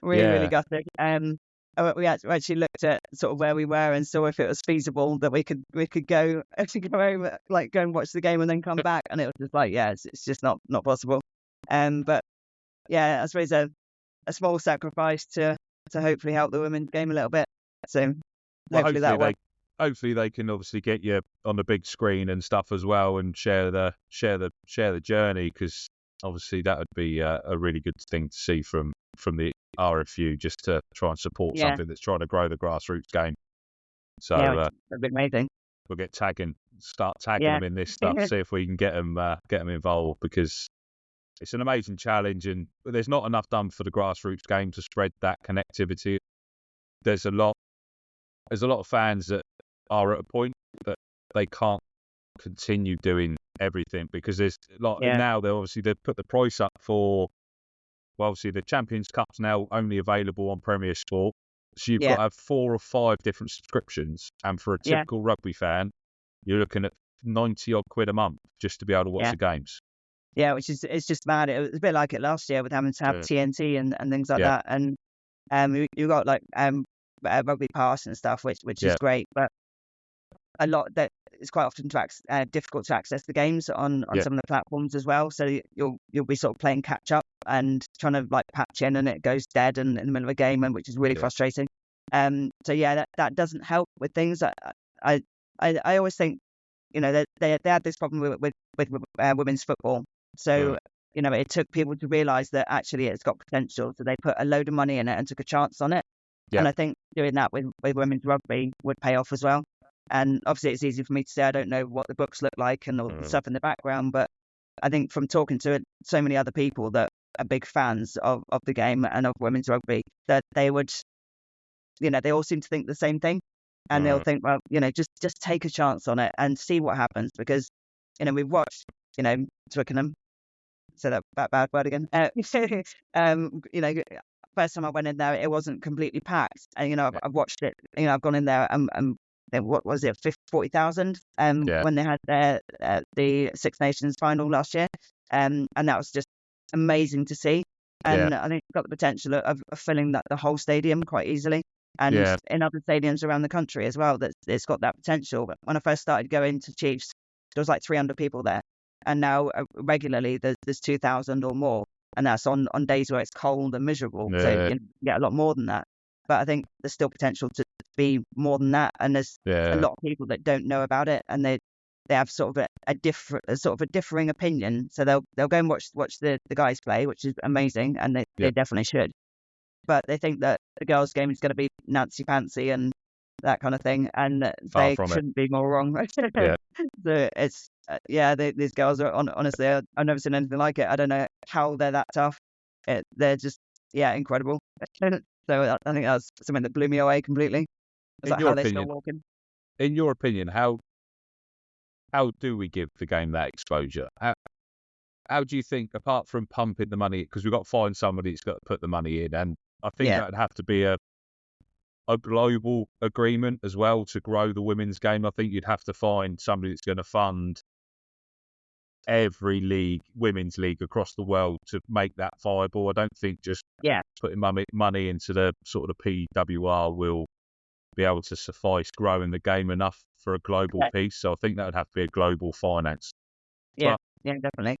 Really gutted. We actually looked at sort of where we were and saw if it was feasible that we could go over, like go and watch the game and then come back, and it was just like it's just not possible. But I suppose a small sacrifice to hopefully help the women's game a little bit. So hopefully that works.
Hopefully they can obviously get you on the big screen and stuff as well, and share the journey, because obviously that would be a really good thing to see from the RFU, just to try and support something that's trying to grow the grassroots game. So
that'd be amazing.
We'll start tagging them in this stuff, see if we can get them involved, because it's an amazing challenge, and there's not enough done for the grassroots game to spread that connectivity. There's a lot of fans that are at a point that they can't continue doing everything, because there's now they've put the price up for, obviously the Champions Cup's now only available on Premier Sport, so you've got to have 4 or 5 different subscriptions, and for a typical rugby fan, you're looking at 90 odd quid a month just to be able to watch the games.
Which is, it's just mad. It was a bit like it last year with having to have TNT and things like that, and you got like Rugby Pass and stuff, which is great, but a lot that it's quite often difficult to access the games on some of the platforms as well. So you'll be sort of playing catch up and trying to like patch in, and it goes dead in the middle of a game, which is really frustrating. So that doesn't help with things. I always think, they had this problem with women's football. So, it took people to realise that actually it's got potential. So they put a load of money in it and took a chance on it.
Yeah.
And I think doing that with women's rugby would pay off as well. And obviously it's easy for me to say I don't know what the books look like and all the stuff in the background, but I think from talking to so many other people that are big fans of the game and of women's rugby, that they would, they all seem to think the same thing. And they'll think, well, just take a chance on it and see what happens. Because, we've watched, Twickenham, say that bad word again. First time I went in there, it wasn't completely packed. And, I've watched it, I've gone in there and what was it, 40,000 when they had the Six Nations final last year. And that was just amazing to see. And I think it's got the potential of filling the whole stadium quite easily. And in other stadiums around the country as well, that it's got that potential. But when I first started going to Chiefs, there was like 300 people there. And now regularly there's 2,000 or more. And that's on days where it's cold and miserable.
Yeah.
So you get a lot more than that. But I think there's still potential to be more than that. And there's a lot of people that don't know about it, and they have sort of a differing opinion. So they'll go and watch the guys play, which is amazing, and they definitely should. But they think that the girls' game is going to be Nancy Pantsy and that kind of thing, and they shouldn't be more wrong. So it's these girls are honestly, I've never seen anything like it. I don't know how they're that tough. They're just incredible. So I think that's something that blew me away completely. Is that how they're still walking?
In your opinion, how do we give the game that exposure? How do you think, apart from pumping the money, because we've got to find somebody that's got to put the money in, and I think that would have to be a global agreement as well to grow the women's game. I think you'd have to find somebody that's going to fund every women's league across the world to make that viable. I don't think just putting money into the sort of the PWR will be able to suffice growing the game enough for a global piece. So I think that would have to be a global finance.
Yeah, definitely.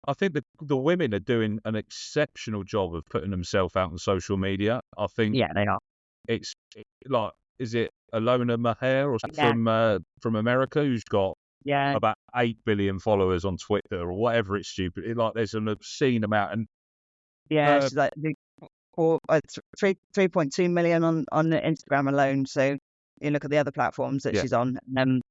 I think the women are doing an exceptional job of putting themselves out on social media. I think
they are.
It's like, is it Alona Maher or from America, who's got about 8 billion followers on Twitter or whatever? It's stupid. There's an obscene amount, and
she's like 3.2 million on Instagram alone. So you look at the other platforms that she's on, and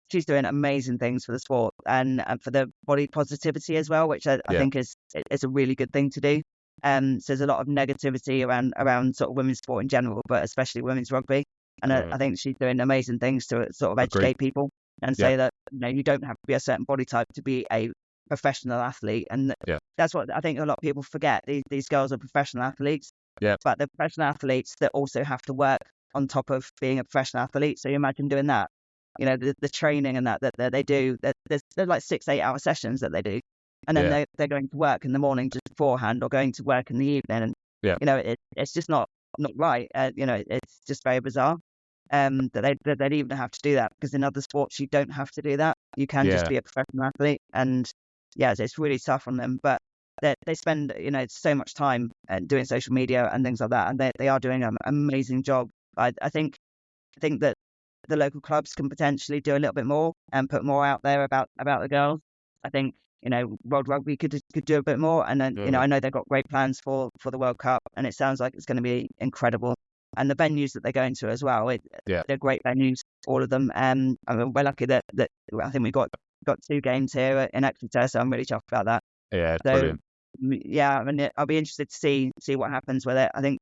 she's doing amazing things for the sport and for the body positivity as well, which I think is a really good thing to do. So there's a lot of negativity around sort of women's sport in general, but especially women's rugby. And I think she's doing amazing things to sort of educate people and say that you don't have to be a certain body type to be a professional athlete. And that's what I think a lot of people forget. These girls are professional athletes, but they're professional athletes that also have to work on top of being a professional athlete. So you imagine doing that. The training and that they do. There's like 6-8 hour sessions that they do. And then they're going to work in the morning just beforehand, or going to work in the evening, and it's just not right. It's just very bizarre that they'd even have to do that, because in other sports you don't have to do that. You can just be a professional athlete, and it's really tough on them. But they spend so much time doing social media and things like that, and they are doing an amazing job. I think that the local clubs can potentially do a little bit more and put more out there about the girls. I think World Rugby could do a bit more, and then I know they've got great plans for the World Cup, and it sounds like it's going to be incredible. And the venues that they're going to as well, they're great venues, all of them. I mean, we're lucky that I think we got 2 games here in Exeter, so I'm really chuffed about that.
Yeah, brilliant.
I mean, I'll be interested to see what happens with it. I think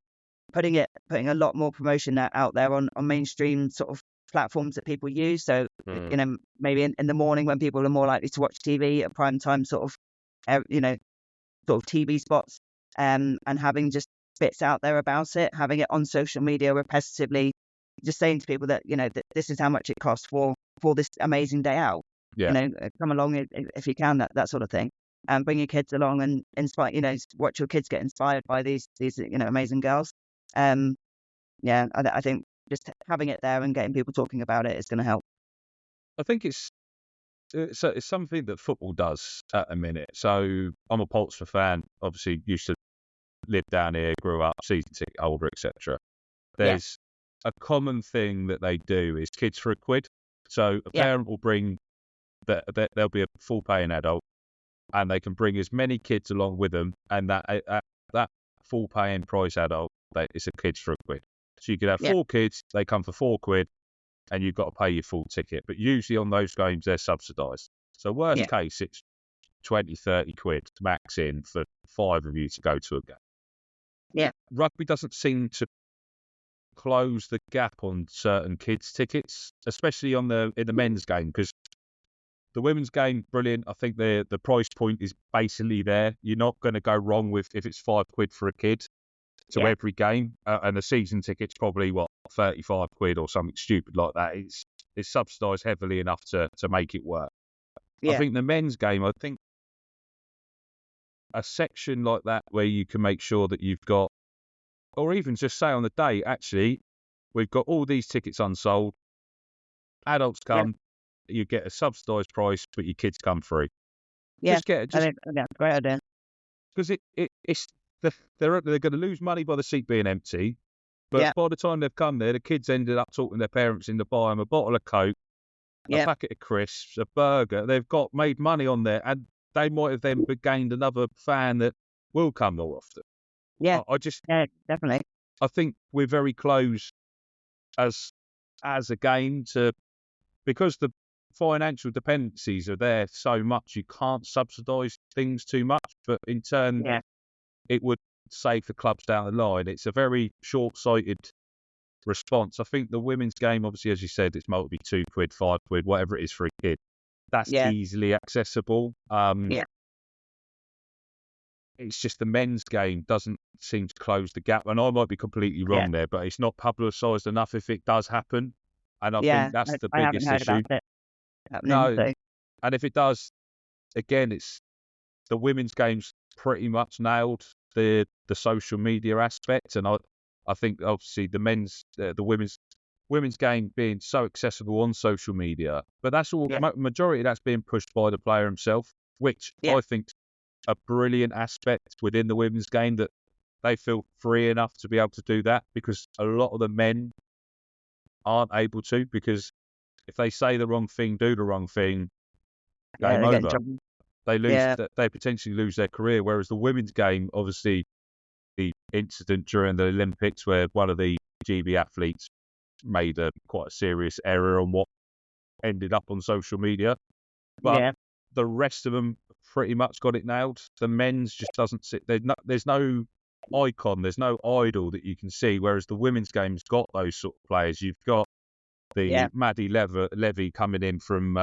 putting a lot more promotion out there on mainstream sort of platforms that people use. So, maybe in the morning when people are more likely to watch TV at prime time, sort of TV spots, and having just bits out there about it, having it on social media repetitively, just saying to people that, that this is how much it costs for this amazing day out. Come along if you can, that sort of thing. And bring your kids along and inspire, watch your kids get inspired by these amazing girls. I think just having it there and getting people talking about it is going to help.
I think it's something that football does at a minute. So I'm a Portsmouth fan, obviously used to live down here, grew up, season ticket holder, etc. There's a common thing that they do is kids for £1. So a
Yeah.
parent will bring there'll be a full paying adult, and they can bring as many kids along with them, and that full paying price adult, it's a kids for £1. So you could have 4 kids, they come for £4, and you've got to pay your full ticket. But usually on those games, they're subsidised. So worst case, it's 20, 30 quid max in for 5 of you to go to a game.
Yeah.
Rugby doesn't seem to close the gap on certain kids' tickets, especially in the men's game, because the women's game, brilliant. I think the price point is basically there. You're not going to go wrong with if it's £5 for a kid to every game, and the season ticket's probably 35 quid or something stupid like that. It's subsidised heavily enough to make it work. I think the men's game, I think a section like that where you can make sure that you've got, or even just say on the day, actually, we've got all these tickets unsold. Adults come, you get a subsidised price, but your kids come free.
Yeah,
I think
great idea.
Because they're going to lose money by the seat being empty, but by the time they've come there, the kids ended up talking to their parents into buy them a bottle of Coke, a packet of crisps, a burger. They've made money on there, and they might have then gained another fan that will come more often.
Yeah, definitely.
I think we're very close as a game to, because the financial dependencies are there so much, you can't subsidise things too much, but in turn, it would save the clubs down the line. It's a very short-sighted response. I think the women's game, obviously, as you said, it's might be £2, £5, whatever it is for a kid. That's easily accessible. It's just the men's game doesn't seem to close the gap, and I might be completely wrong there, but it's not publicised enough if it does happen, and I think that's the biggest issue.
About it happening,
no, and if it does, again, it's the women's game's pretty much nailed the social media aspect, and I think obviously the women's game being so accessible on social media, but that's all. Majority of that's being pushed by the player himself, which I think a brilliant aspect within the women's game, that they feel free enough to be able to do that, because a lot of the men aren't able to, because if they say the wrong thing, do the wrong thing, game over. They lose. They potentially lose their career. Whereas the women's game, obviously, the incident during the Olympics where one of the GB athletes made quite a serious error on what ended up on social media, but the rest of them pretty much got it nailed. The men's just doesn't sit. There's no icon, there's no idol that you can see. Whereas the women's game's got those sort of players. You've got the Maddie Levy coming in from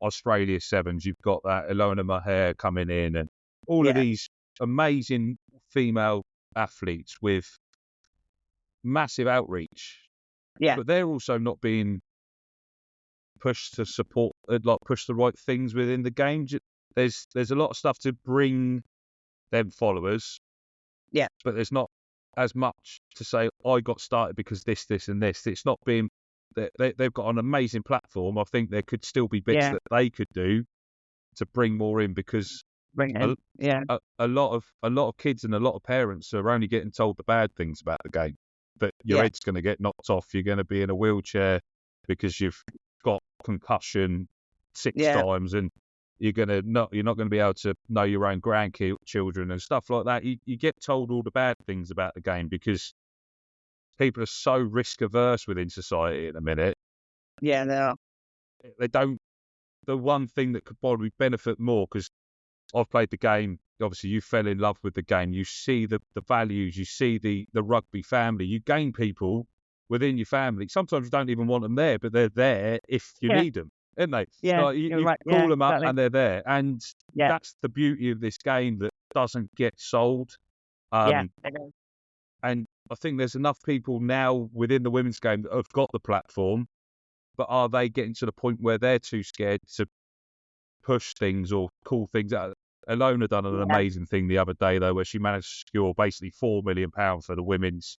Australia Sevens. You've got that Ilona Maher coming in, and all of these amazing female athletes with massive outreach. But they're also not being pushed to support, push the right things within the game. There's a lot of stuff to bring them followers. But there's not as much to say, I got started because this, and this. It's not being. They've got an amazing platform. I think there could still be bits that they could do to bring more in, because a lot of kids and a lot of parents are only getting told the bad things about the game. That your head's going to get knocked off. You're going to be in a wheelchair because you've got concussion 6 times, and you're not going to be able to know your own grandchildren and stuff like that. You get told all the bad things about the game because people are so risk averse within society in a minute.
Yeah, they are.
They don't. The one thing that could probably benefit more, because I've played the game. Obviously, you fell in love with the game. You see the values. You see the rugby family. You gain people within your family. Sometimes you don't even want them there, but they're there if you need them, aren't they?
Yeah,
like you
right.
call them up
exactly.
and they're there. And that's the beauty of this game that doesn't get sold. And I think there's enough people now within the women's game that have got the platform, but are they getting to the point where they're too scared to push things or call things out? Ilona done an amazing thing the other day, though, where she managed to secure basically £4 million for the women's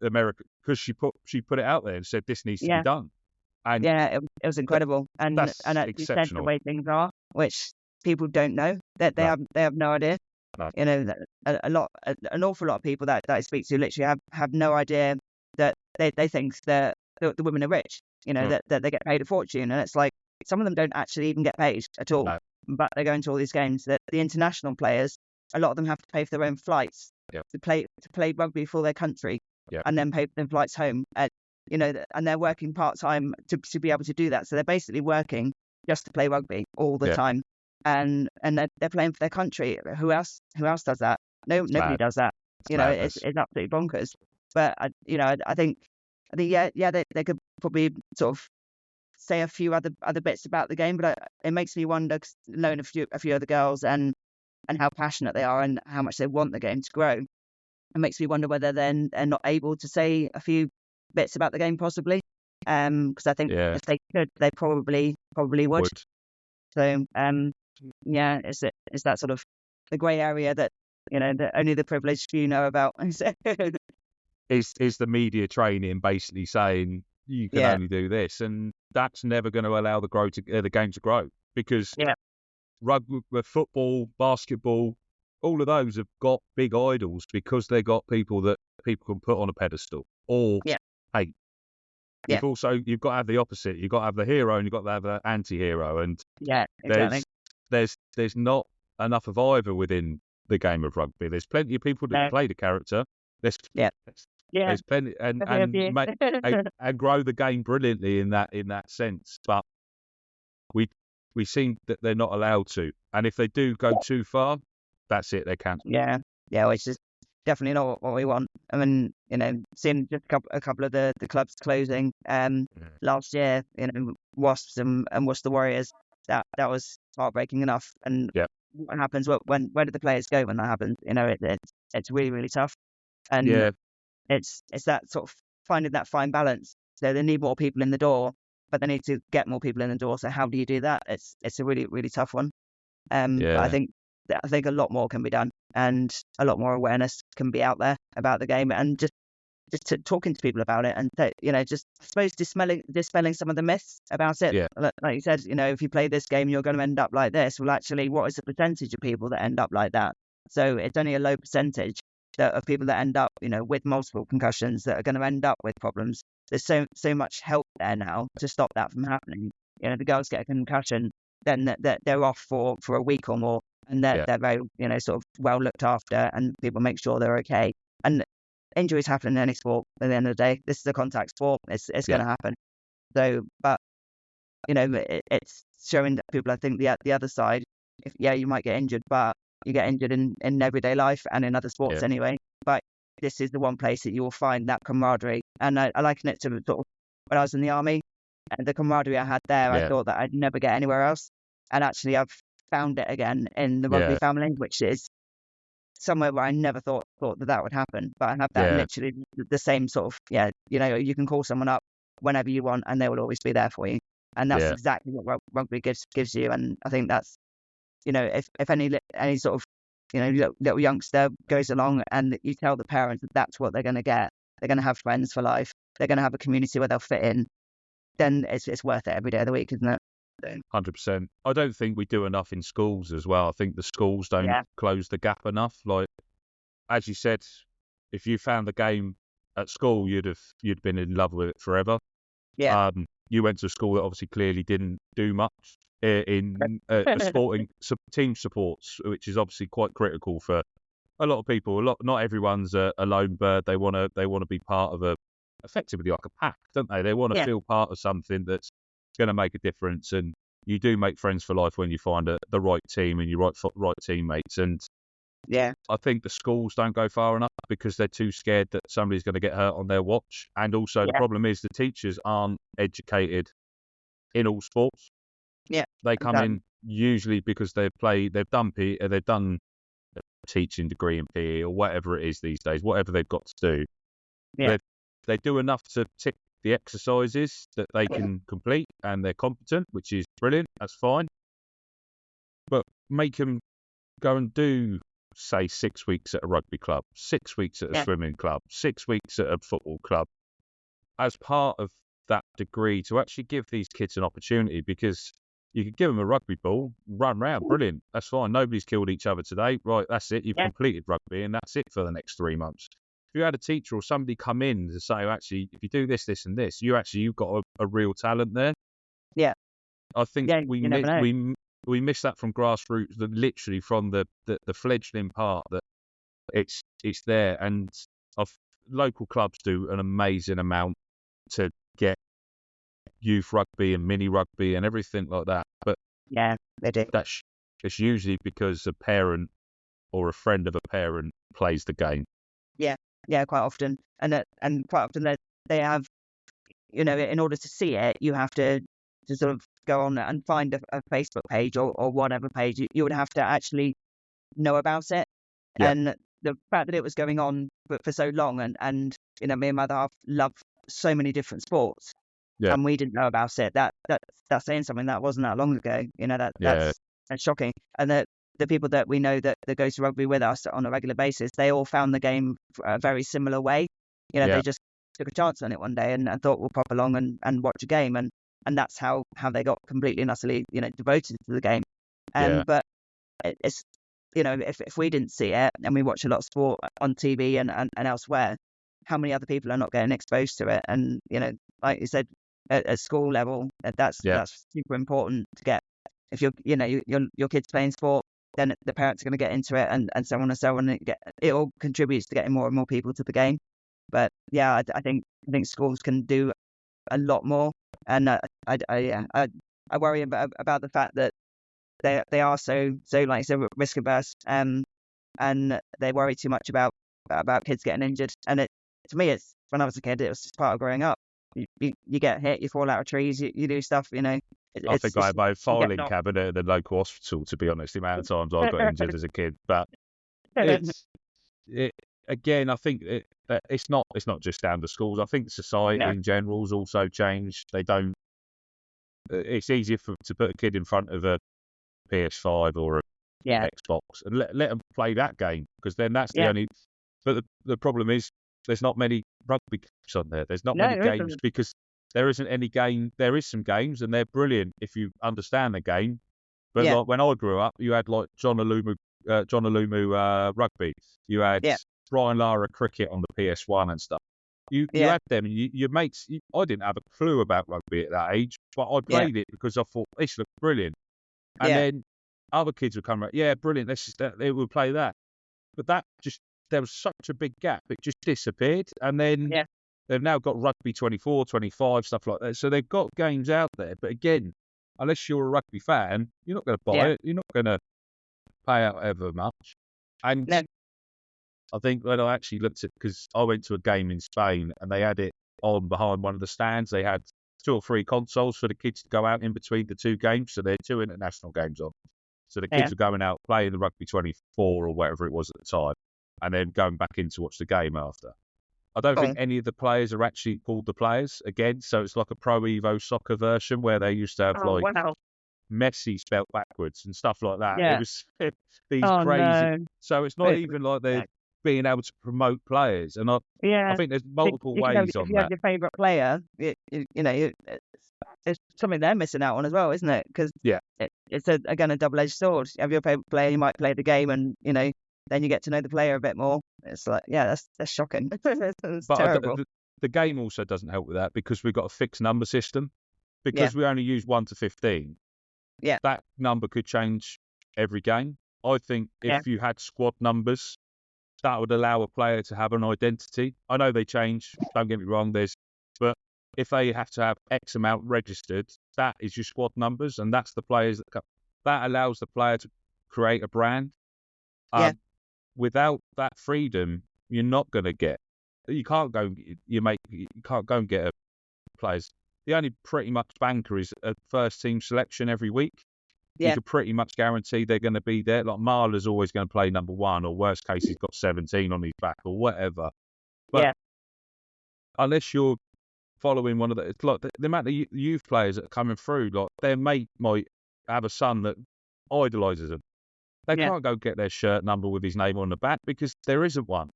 America, because she put it out there and said this needs to be done. And
it was incredible. And you said the way things are, which people don't know, that they have no idea.
No.
You know, an awful lot of people that I speak to literally have no idea that they think that the women are rich, that they get paid a fortune. And it's like, some of them don't actually even get paid at all,
No.
but they go into all these games. That the international players, a lot of them have to pay for their own flights to play rugby for their country, and then pay for their flights home. And they're working part time to be able to do that. So they're basically working just to play rugby all the time, and they're playing for their country. Who else does that? Nobody does that. It's absolutely bonkers. But I think they could probably sort of say a few other bits about the game, but it makes me wonder, 'cause knowing a few of the girls and how passionate they are and how much they want the game to grow. It makes me wonder whether then they're not able to say a few bits about the game, possibly. Because I think if they could, they probably would. So it's that sort of the grey area that that only the privileged few know about.
Is the media training basically saying you can only do this, and that's never going to allow the game to grow, because rugby, football, basketball, all of those have got big idols because they got people that people can put on a pedestal. Or hey, you've got to have the opposite. You've got to have the hero and you've got to have the anti-hero, and
exactly.
there's not enough of either within the game of rugby. There's plenty of people that play the character. There's plenty and grow the game brilliantly in that sense, but we seem that they're not allowed to, and if they do go too far, that's it, they cancel.
Which is definitely not what we want. I mean, seeing just a couple of the clubs closing last year, Wasps and Worcester Warriors, that was heartbreaking enough. And what happens where do the players go when that happens? It's really, really tough. And it's that sort of finding that fine balance. So they need more people in the door, but they need to get more people in the door. So how do you do that? It's a really, really tough one. But I think a lot more can be done, and a lot more awareness can be out there about the game, and just talking to people about it, and just, I suppose, dispelling some of the myths about it. Like you said, if you play this game, you're going to end up like this. Well, actually, what is the percentage of people that end up like that? So it's only a low percentage of people that end up, with multiple concussions, that are going to end up with problems. There's so much help there now to stop that from happening. The girls get a concussion, then they're off for a week or more, and they're very, sort of well looked after, and people make sure they're okay. And injuries happen in any sport. At the end of the day, this is a contact sport. It's going to happen. So, but it's showing that people, I think, the other side. You might get injured, but you get injured in everyday life and in other sports anyway. But this is the one place that you will find that camaraderie. And I liken it to sort of when I was in the army, and the camaraderie I had there, I thought that I'd never get anywhere else. And actually, I've found it again in the rugby family, which is somewhere where I never thought that would happen. But I have that literally the same sort of, you can call someone up whenever you want, and they will always be there for you. And that's exactly what rugby gives you. And I think that's, if any sort of, little youngster goes along and you tell the parents that that's what they're going to get, they're going to have friends for life, they're going to have a community where they'll fit in, then it's worth it every day of the week, isn't it?
100%. I don't think we do enough in schools as well. I think the schools don't close the gap enough. Like, as you said, if you found the game at school, you'd been in love with it forever. You went to a school that obviously clearly didn't do much in sporting team supports, which is obviously quite critical for a lot of people. Not everyone's a lone bird. They want to be part of effectively like a pack, don't they? They want to feel part of something that's going to make a difference. And you do make friends for life when you find the right team and your right teammates. And I think the schools don't go far enough because they're too scared that somebody's going to get hurt on their watch. And also the problem is the teachers aren't educated in all sports. They come in usually because they've done teaching degree in PE or whatever it is these days, whatever they've got to do. They do enough to tick the exercises that they can complete, and they're competent, which is brilliant. That's fine. But make them go and do, say, 6 weeks at a rugby club, 6 weeks at a swimming club, 6 weeks at a football club, as part of that degree, to actually give these kids an opportunity. Because you could give them a rugby ball, run round, brilliant, that's fine. Nobody's killed each other today, right? That's it. You've completed rugby, and that's it for the next 3 months. you had a teacher or somebody come in to say, actually, if you do this, this, and this, you've got a real talent there.
Yeah.
I think
Yeah, you never know.
we miss that from grassroots, literally from the fledgling part, that it's there, and local clubs do an amazing amount to get youth rugby and mini rugby and everything like that. But
Yeah, they do.
it's usually because a parent or a friend of a parent plays the game.
Yeah, quite often, and quite often they have, in order to see it, you have to sort of go on and find a Facebook page or whatever page. You would have to actually know about it.
Yeah.
And the fact that it was going on for so long, and me and my other half love so many different sports,
Yeah.
and we didn't know about it. That's saying something. That wasn't that long ago. That's shocking. And the people that we know that go to rugby with us on a regular basis, they all found the game a very similar way. They just took a chance on it one day and thought we'll pop along and watch a game, and that's how they got completely and utterly devoted to the game. But it's if we didn't see it, and we watch a lot of sport on TV and elsewhere, how many other people are not getting exposed to it? And like you said, at school level, that's super important to get. If your kid's playing sport, then the parents are going to get into it, and so on and so on. It all contributes to getting more and more people to the game. But yeah, I think schools can do a lot more, and I worry about the fact that they are so like I said, risk averse, and they worry too much about kids getting injured. And to me, it's, when I was a kid, it was just part of growing up. You get hit, you fall out of trees, you do stuff,
I think I had my filing cabinet at the local hospital, to be honest, the amount of times I got injured as a kid. But again, I think it's not just down to schools. I think society in general has also changed. It's easier to put a kid in front of a PS5 or a Xbox and let them play that game, because then that's the only. But the problem is, there's not many rugby games on there. There's not many games because there isn't any game. There is some games, and they're brilliant if you understand the game. But like when I grew up, you had like John Alumu rugby. You had Brian Lara cricket on the PS1 and stuff. You had them, and your mates. I didn't have a clue about rugby at that age, but I played it because I thought this looked brilliant. And then other kids would come around, brilliant. They would play that. But there was such a big gap. It just disappeared. And then they've now got Rugby 24, 25, stuff like that. So they've got games out there. But again, unless you're a rugby fan, you're not going to buy it. You're not going to pay out ever much. And I think when I actually looked at, because I went to a game in Spain and they had it on behind one of the stands. They had 2 or 3 consoles for the kids to go out in between the 2 games. So there are 2 international games on. So the kids were going out playing the Rugby 24 or whatever it was at the time, and then going back in to watch the game after. I don't think any of the players are actually called the players again. So it's like a Pro Evo soccer version where they used to have Messi spelt backwards and stuff like that. It was these crazy. No. So it's not even like they're being able to promote players. And I think there's multiple ways on
if you
that.
Have your favourite player, it's something they're missing out on as well, isn't it? Because it's again a double-edged sword. You have your favourite player, you might play the game, and then you get to know the player a bit more. It's like, that's shocking. It's terrible.
The game also doesn't help with that, because we've got a fixed number system. Because we only use 1 to 15. That number could change every game. I think if you had squad numbers, that would allow a player to have an identity. I know they change. Don't get me wrong. But if they have to have X amount registered, that is your squad numbers, and that's the players that allows the player to create a brand. Without that freedom, you're not going to get. You can't go. You can't go and get players. The only pretty much banker is a first team selection every week. You can pretty much guarantee they're going to be there. Like Marler's always going to play number 1, or worst case, he's got 17 on his back or whatever. But unless you're following one of the, like the amount of youth players that are coming through, like their mate might have a son that idolises them. They can't go get their shirt number with his name on the back because there isn't one.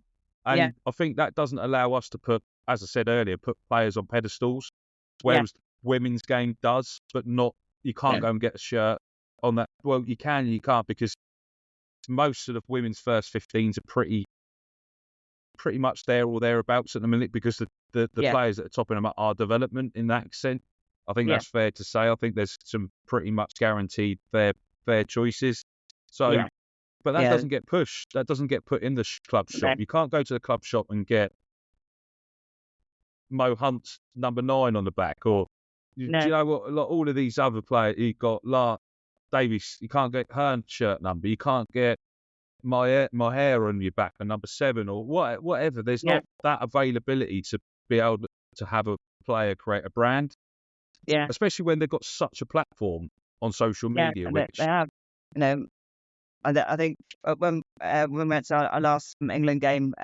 And I think that doesn't allow us to put, as I said earlier, put players on pedestals, whereas women's game does, but not. You can't go and get a shirt on that. Well, you can, you can't, because most of the women's first 15s are pretty much there or thereabouts at the minute because the players that are topping them up are development in that extent. I think that's fair to say. I think there's some pretty much guaranteed fair choices. So, but that doesn't get pushed. That doesn't get put in the club shop. You can't go to the club shop and get Mo Hunt's number 9 on the back, or do you know what? Like, all of these other players, you got Davies. You can't get her shirt number. You can't get my hair on your back, a number 7 or whatever. There's not that availability to be able to have a player create a brand.
Yeah.
Especially when they've got such a platform on social media.
Which they have. I think when we went to our last England game,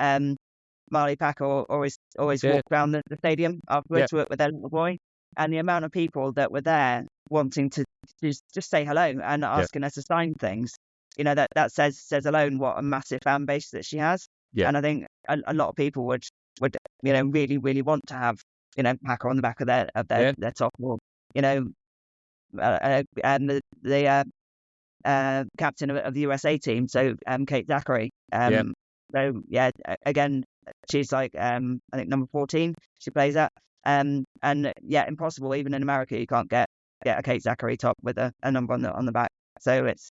Marley Packer always walked around the stadium afterwards with their little boy, and the amount of people that were there wanting to just say hello and asking her to sign things, that says alone what a massive fan base that she has. And I think a lot of people would really, really want to have Packer on the back of their top wall. And the captain of the USA team, so Kate Zachary. So again, she's like I think number 14 she plays at. And impossible even in America you can't get a Kate Zachary top with a number on the back. So it's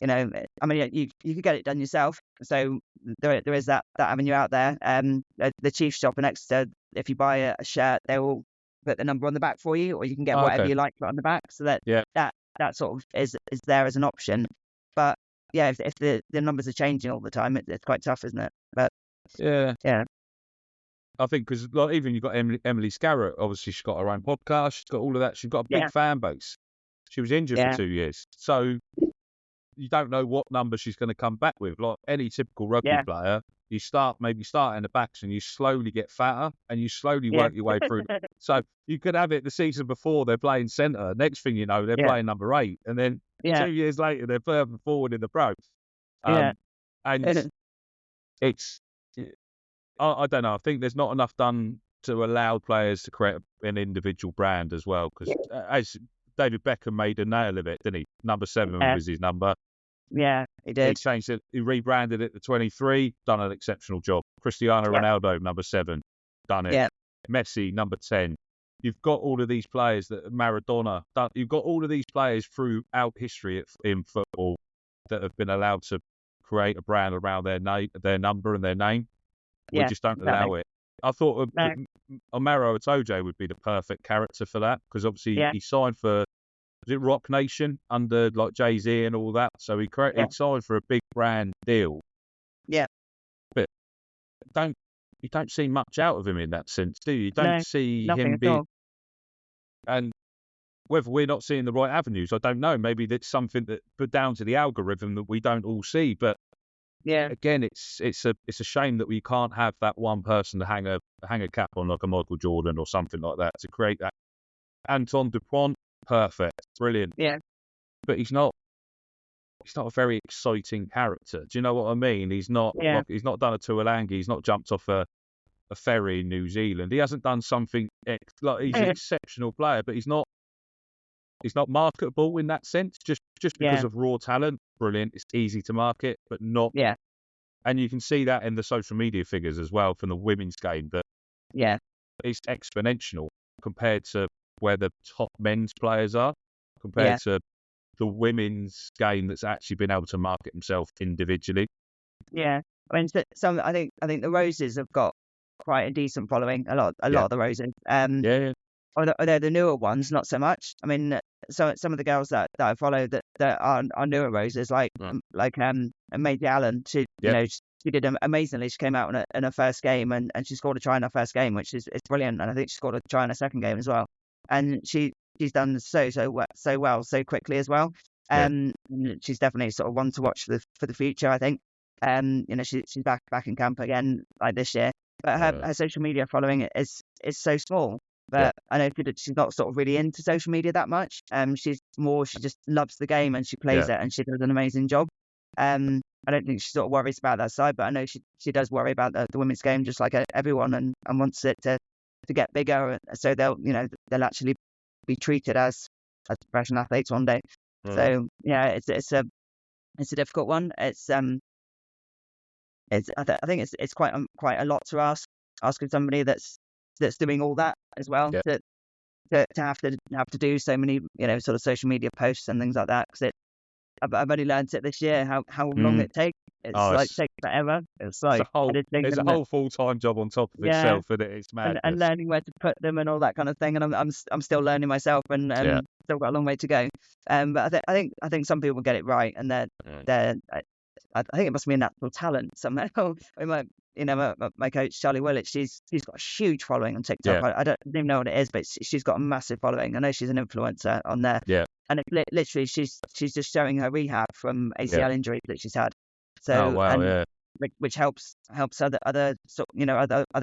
I mean you could get it done yourself. So there is that avenue out there. The Chiefs shop in Exeter, if you buy a shirt, they will put the number on the back for you, or you can get whatever you like put on the back. So that sort of is there as an option. But if the numbers are changing all the time, it's quite tough, isn't it? But
I think because even you've got Emily Scarrett, obviously she's got her own podcast, she's got all of that, she's got a big fan base. She was injured for 2 years, so you don't know what number she's going to come back with. Like any typical rugby player, you start in the backs and you slowly get fatter and you slowly work your way through. So you could have it the season before they're playing centre. Next thing you know, they're playing number 8, and then 2 years later they're further forward in the pro. And it's I don't know. I think there's not enough done to allow players to create an individual brand as well. Because as David Beckham made a nail of it, didn't he? Number 7 was his number.
Yeah, he did.
He changed it. He rebranded it to 23. Done an exceptional job. Cristiano Ronaldo, number 7, done it. Messi, number 10. You've got all of these players Maradona. You've got all of these players throughout history in football that have been allowed to create a brand around their number and their name. We just don't allow it. I thought Omaro Atoje would be the perfect character for that, because obviously he signed for, was it Rock Nation under like Jay-Z and all that? So he signed for a big brand deal. Yeah. But you don't see much out of him in that sense, do you? You don't see him being. And whether we're not seeing the right avenues, I don't know. Maybe that's something that put down to the algorithm that we don't all see. But again, it's a shame that we can't have that one person to hang a cap on, like a Michael Jordan or something like that, to create that. Anton Dupont, perfect, brilliant. Yeah. But he's not a very exciting character. Do you know what I mean? He's not he's not done a Tuolangi, he's not jumped off a ferry in New Zealand. He hasn't done something he's an exceptional player, but he's not marketable in that sense, just because of raw talent. Brilliant, it's easy to market, but not. Yeah. And you can see that in the social media figures as well from the women's game, that it's exponential compared to where the top men's players are, compared to the women's game that's actually been able to market himself individually. Yeah,
I mean, I think the Roses have got quite a decent following. A lot of the Roses. Although the newer ones, not so much. I mean, some of the girls that I follow that are newer Roses, like Maisie Allen. She did amazingly. She came out in her first game and she scored a try in her first game, which is brilliant. And I think she scored a try in her second game as well. And she's done so well so quickly as well. She's definitely sort of one to watch for the future, I think. She's back in camp again like this year. But her social media following is so small. But I know she's not sort of really into social media that much. She just loves the game and she plays it and she does an amazing job. I don't think she sort of worries about that side, but I know she does worry about the women's game just like everyone, and wants it to get bigger, so they'll actually be treated as professional athletes one day. So it's a difficult one. It's I think it's quite a lot to ask of somebody that's doing all that as well,
Yeah.
to have to do so many, sort of social media posts and things like that, because I've only learned it this year how long it takes. It's
Oh,
like takes forever. It's like editing
it's a
and
whole full-time job on top of
yeah,
itself, and it's madness.
and learning where to put them and all that kind of thing. And I'm still learning myself, and still got a long way to go. But I think some people get it right, and they're I think it must be a natural talent somehow. My coach Charlie Willett, she's got a huge following on TikTok.
Yeah.
I don't even know what it is, but she's got a massive following. I know she's an influencer on there.
Yeah.
And it's literally she's just showing her rehab from ACL injuries that she's had. So
Oh wow,
which helps other other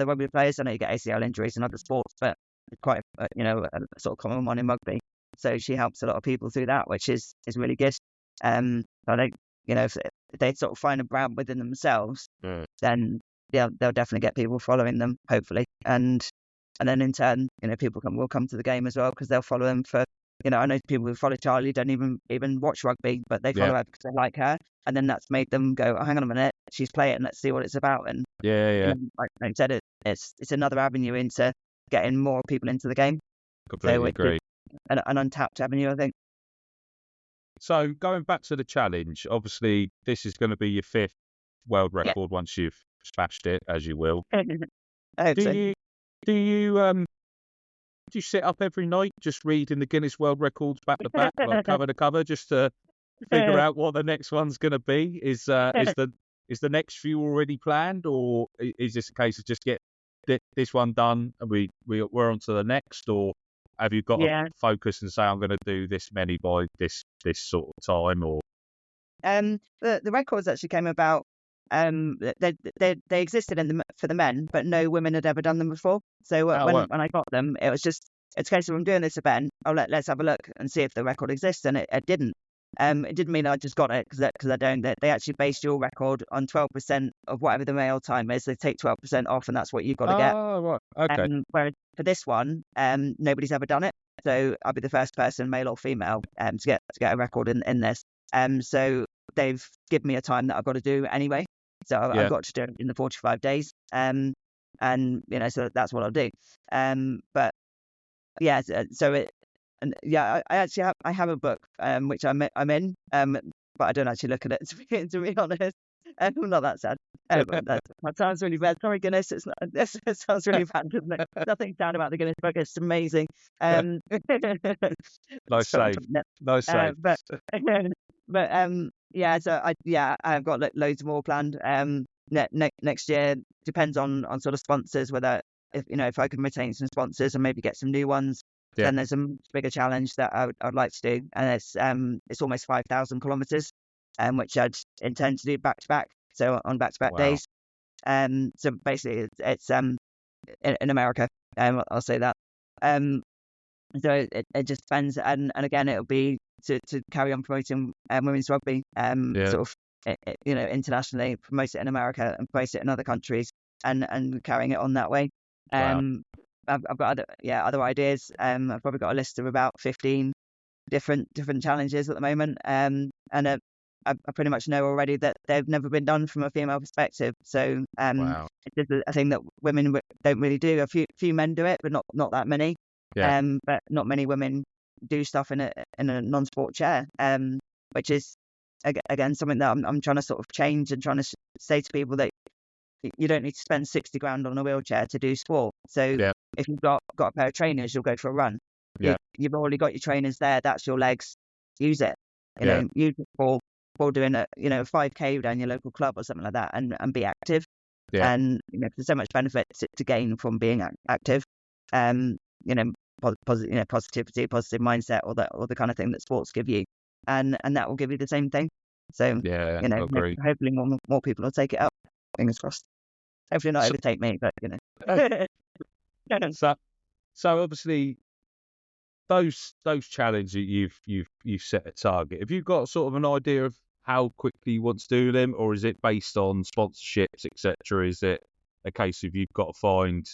rugby players. I know you get ACL injuries in other sports, but it's quite a sort of common one in rugby. So she helps a lot of people through that, which is really good. I think if they sort of find a brand within themselves, then they'll definitely get people following them, hopefully, and then in turn, people will come to the game as well, because they'll follow them for. I know people who follow Charlie don't even watch rugby, but they follow her because they like her, and then that's made them go, oh, hang on a minute, she's playing, let's see what it's about. And like I said, it's another avenue into getting more people into the game.
Completely agree.
An untapped avenue, I think.
So going back to the challenge, obviously this is going to be your 5th world record once you've smashed it, as you will.
I hope so.
Do you sit up every night just reading the Guinness World Records back to back, like cover to cover, just to figure out what the next one's going to be? Is the next few already planned, or is this a case of just get this one done and we're on to the next, or have you got to focus and say I'm going to do this many by this sort of time? Or
the records actually came about. They existed for the men, but no women had ever done them before. So when I got them, it's a case of I'm doing this event. Let's have a look and see if the record exists, and it didn't. It didn't mean I just got it because I don't. They actually based your record on 12% of whatever the male time is. They take 12% off, and that's what you've got to get.
Oh, right. Okay.
Whereas for this one, nobody's ever done it. So I'll be the first person, male or female, to get a record in this. So they've given me a time that I've got to do anyway. So I've got to do it in the 45 days. And so that's what I'll do. But yeah, I have a book which I'm in, but I don't actually look at it to be honest. I'm not that sad. That sounds really bad. Sorry, Guinness. It's not. It sounds really bad, doesn't it? Nothing sad about the Guinness book. It's amazing.
Nice save. Nice save.
So I've got loads more planned. Next year depends on sort of sponsors, whether if I can retain some sponsors and maybe get some new ones. Then there's a much bigger challenge that I'd like to do, and it's almost 5,000 kilometers, which I'd intend to do back to back, so on back to back days. So basically it's in America. I'll say that. So it just depends, and again it'll be to carry on promoting women's rugby, sort of internationally, promote it in America and promote it in other countries, and carrying it on that way. I've got other ideas. I've probably got a list of about 15 different challenges at the moment, and I pretty much know already that they've never been done from a female perspective. So it's just a thing that women don't really do. A few men do it, but not that many. But not many women do stuff in a non-sport chair, which is again something that I'm trying to sort of change and trying to say to people that you don't need to spend 60 grand on a wheelchair to do sport. So if you've got a pair of trainers, you'll go for a run. You've already got your trainers there. That's your legs. Use it. Use it for doing a 5K down your local club or something like that, and be active. And there's so much benefit to gain from being active. Positivity, positive mindset, or the kind of thing that sports give you, and that will give you the same thing. So
agree.
Hopefully more people will take it up. Fingers crossed. Hopefully not overtake me, but
So obviously those challenges you've set a target. Have you got sort of an idea of how quickly you want to do them, or is it based on sponsorships, etc.? Is it a case of you've got to find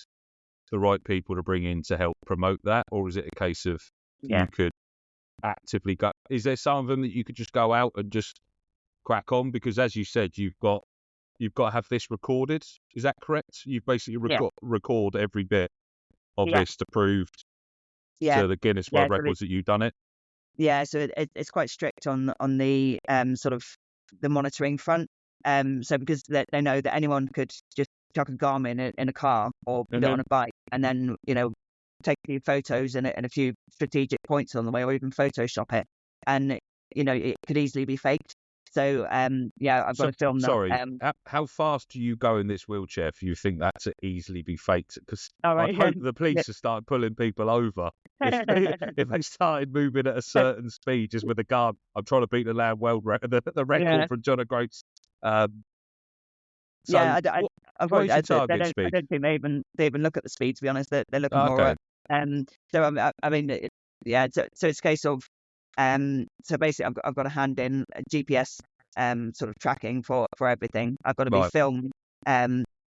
the right people to bring in to help promote that, or is it a case of you could actively go? Is there some of them that you could just go out and just crack on? Because as you said, you've got you've got to have this recorded. Is that correct? You basically record every bit of this to prove to the Guinness World Records that you've done it.
Yeah, so it's quite strict on the sort of the monitoring front. So because they know that anyone could just chuck a Garmin in a car or put it on a bike, and then take a few photos and a few strategic points on the way, or even Photoshop it, and it could easily be faked. So I've got to film that.
Sorry, how fast do you go in this wheelchair if you think that to easily be faked? Because I hope the police have started pulling people over if they started moving at a certain speed just with a gun. I'm trying to beat the land world record, the record from John O'Groats.
I don't think they even look at the speed, to be honest. They're looking more at so it's a case of so basically I've got to hand in a GPS sort of tracking for everything. I've got to be filmed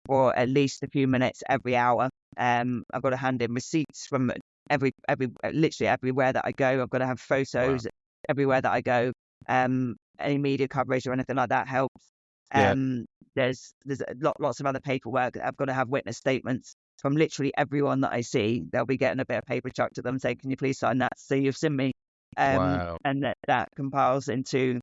for at least a few minutes every hour. I've got to hand in receipts from literally everywhere that I go. I've got to have photos everywhere that I go. Any media coverage or anything like that helps. There's lots of other paperwork. I've got to have witness statements from literally everyone that I see. They'll be getting a bit of paper chucked to them saying, "Can you please sign that? So you've seen me." And that compiles into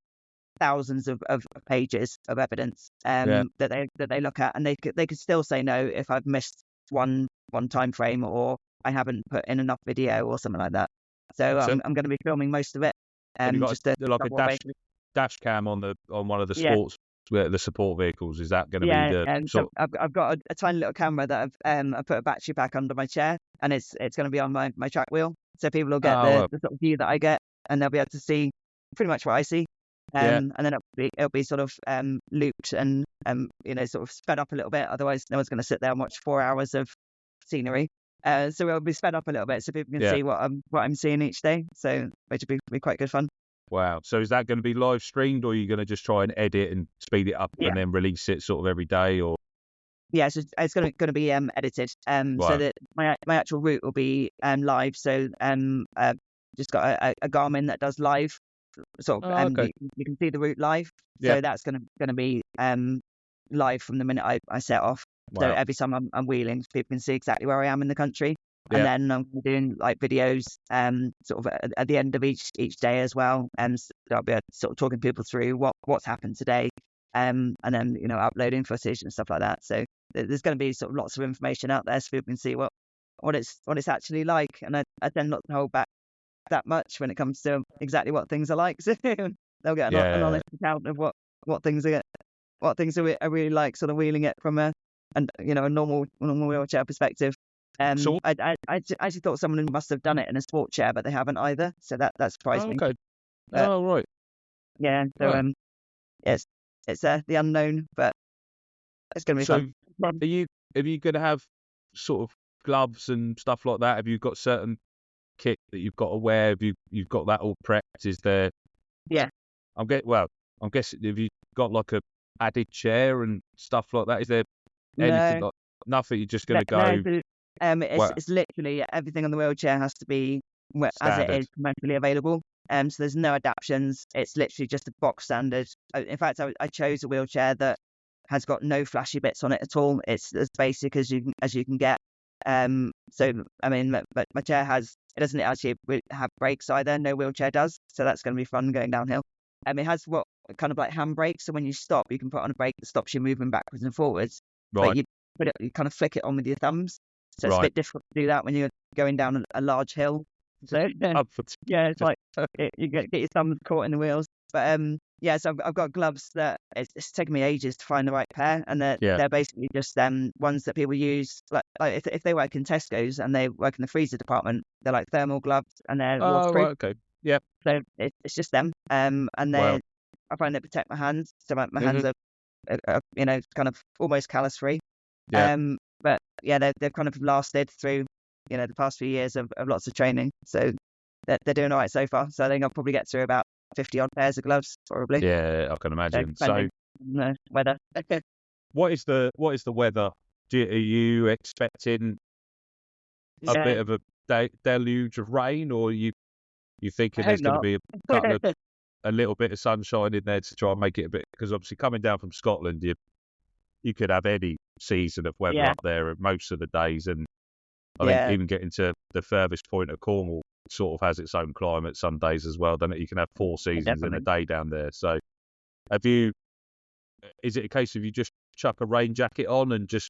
thousands of pages of evidence that they look at, and they could still say no if I've missed one time frame or I haven't put in enough video or something like that. So I'm going to be filming most of it.
Just a dash cam on one of the sports the support vehicles. Is that going to be the
so I've got a tiny little camera that I put a battery pack under my chair, and it's going to be on my track wheel, so people will get the sort of view that I get, and they'll be able to see pretty much what I see. And then it'll be sort of looped and sort of sped up a little bit. Otherwise, no one's going to sit there and watch 4 hours of scenery. So it'll be sped up a little bit so people can see what I'm seeing each day. So which would be quite good fun.
Wow. So is that going to be live streamed, or are you going to just try and edit and speed it up and then release it sort of every day? Or
so it's going to be edited. So that my actual route will be live. So just got a Garmin that does live sort of. You can see the route live. So that's going to be live from the minute I set off. So every time I'm wheeling, people can see exactly where I am in the country. And then I'm doing like videos sort of at the end of each day as well. So I'll be sort of talking people through what's happened today, and then uploading footage and stuff like that. So there's going to be sort of lots of information out there so people can see what it's actually like. And I tend not to hold back that much when it comes to exactly what things are like. So they'll get an honest account of what things are really like, sort of wheeling it from a normal wheelchair perspective. I actually thought someone must have done it in a sport chair, but they haven't either. So that surprised me.
Okay. Right.
Yeah. So it's the unknown, but it's going to be fun.
Are you going to have sort of gloves and stuff like that? Have you got certain kit that you've got to wear? Have you've got that all prepped? Is there?
Yeah.
I'm guessing, have you got like a padded chair and stuff like that? Is there anything like nothing? You're just going to go.
No, it's literally everything on the wheelchair has to be as it is commercially available. So there's no adaptions. It's literally just a box standard. In fact, I chose a wheelchair that has got no flashy bits on it at all. It's as basic as you can get. So I mean, my chair it doesn't actually have brakes either. No wheelchair does. So that's going to be fun going downhill. It has what kind of like handbrakes. So when you stop, you can put on a brake that stops you moving backwards and forwards. But you kind of flick it on with your thumbs. So it's a bit difficult to do that when you're going down a large hill. So it's like you get your thumbs caught in the wheels. But so I've got gloves that it's taken me ages to find the right pair, and they're basically just ones that people use like if they work in Tesco's and they work in the freezer department, they're like thermal gloves and they're waterproof.
Right, okay. Yeah.
So it's just them. And I find they protect my hands. So my hands are kind of almost callus free.
Yeah.
But they've kind of lasted through the past few years of lots of training, so they're doing all right so far. So I think I'll probably get through about 50 odd pairs of gloves probably.
Yeah, I can imagine. So
weather.
What is the weather? Are you expecting a bit of a deluge of rain, or you thinking there's going to be a little bit of sunshine in there to try and make it a bit? Because obviously coming down from Scotland, you could have any season of weather
Yeah.
up there at most of the days, and I
Yeah.
think even getting to the furthest point of Cornwall sort of has its own climate some days as well. Then you can have 4 seasons in a
Definitely.
day down there. So, is it a case of you just chuck a rain jacket on and just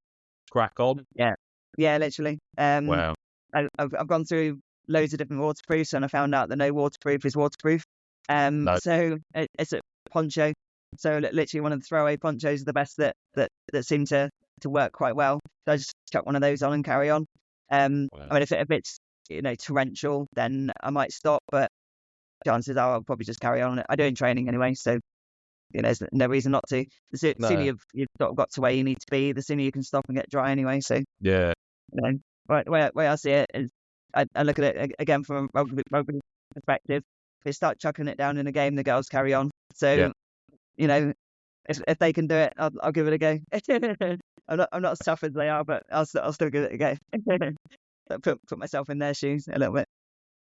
crack on?
Yeah, literally.
Wow.
I've gone through loads of different waterproofs, and I found out that no waterproof is waterproof.
No.
So it's a poncho. So literally one of the throwaway ponchos are the best that seem to work quite well. So I just chuck one of those on and carry on.
Wow.
I mean, if it's torrential, then I might stop, but chances are I'll probably just carry on. I do in training anyway, so there's no reason not to. The sooner
No.
you've sort of got to where you need to be, the sooner you can stop and get dry anyway. So
Yeah.
way I see it is, I look at it again from a rugby perspective. If they start chucking it down in a game, the girls carry on. So if they can do it, I'll give it a go. I'm not as tough as they are, but I'll still give it a go. Put myself in their shoes a little bit.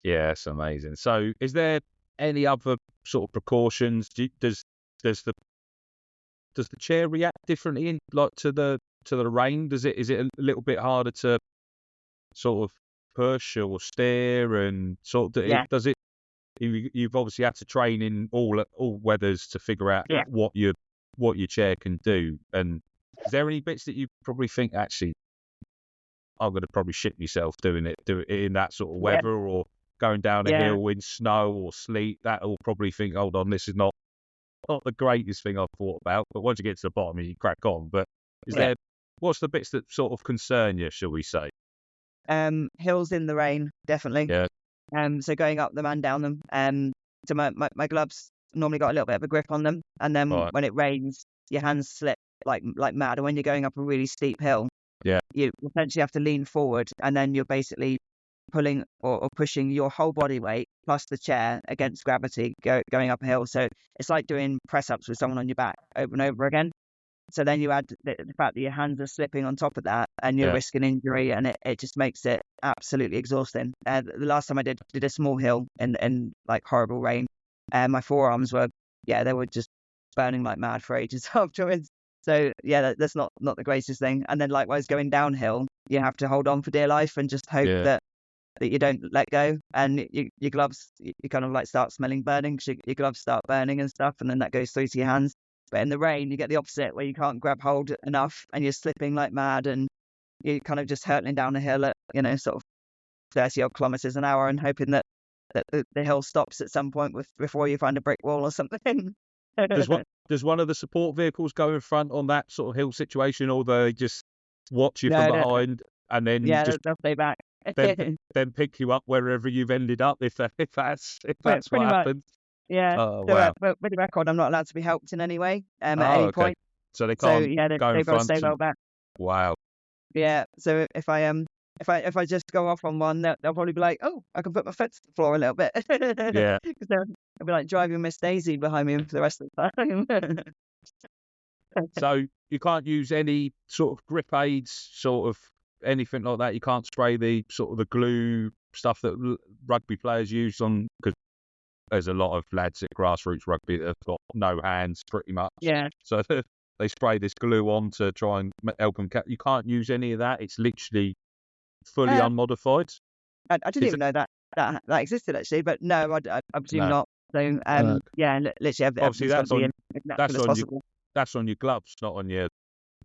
Yeah, it's amazing. So, is there any other sort of precautions? Does the chair react differently to the rain? Is it a little bit harder to sort of push or steer, and sort of does it? You've obviously had to train in all weathers to figure out what your chair can do. And is there any bits that you probably think, actually, I'm going to probably shit myself doing it in that sort of weather, or going down a hill in snow or sleet? That'll probably think, hold on, this is not the greatest thing I've thought about. But once you get to the bottom, you crack on. But what's the bits that sort of concern you, shall we say?
Hills in the rain, definitely.
Yeah.
So going up them and down them. So my gloves normally got a little bit of a grip on them, and then when it rains, your hands slip like mad. And when you're going up a really steep hill, you essentially have to lean forward, and then you're basically pulling or pushing your whole body weight plus the chair against gravity going up a hill. So it's like doing press ups with someone on your back over and over again. So then you add the fact that your hands are slipping on top of that, and you're risking injury, and it just makes it absolutely exhausting. The last time I did a small hill in like horrible rain, my forearms were they were just burning like mad for ages afterwards. So that's not the greatest thing. And then likewise going downhill, you have to hold on for dear life and just hope that you don't let go, and your gloves, you kind of like start smelling burning because your gloves start burning and stuff, and then that goes through to your hands. But in the rain, you get the opposite, where you can't grab hold enough, and you're slipping like mad, and you're kind of just hurtling down a hill at sort of 30 odd kilometers an hour, and hoping that the hill stops at some point before you find a brick wall or something.
Does one of the support vehicles go in front on that sort of hill situation, or they just watch you from behind and then
they'll stay back.
then pick you up wherever you've ended up, if that's what happens?
Yeah.
Oh,
so,
wow.
with the record, I'm not allowed to be helped in any way at any point.
So they can't go in
they've got to
front.
stay well back.
Wow.
Yeah. So if I just go off on one, they'll probably be like, oh, I can put my foot to the floor a little bit.
Yeah.
Because they'll be like driving Miss Daisy behind me for the rest of the time.
So you can't use any sort of grip aids, sort of anything like that. You can't spray the sort of the glue stuff that rugby players use on, because there's a lot of lads at grassroots rugby that have got no hands pretty much.
Yeah.
So they spray this glue on to try and help them. You can't use any of that. It's literally fully unmodified.
I didn't even know that existed actually, but no, I presume not. So literally
obviously that's on your gloves, not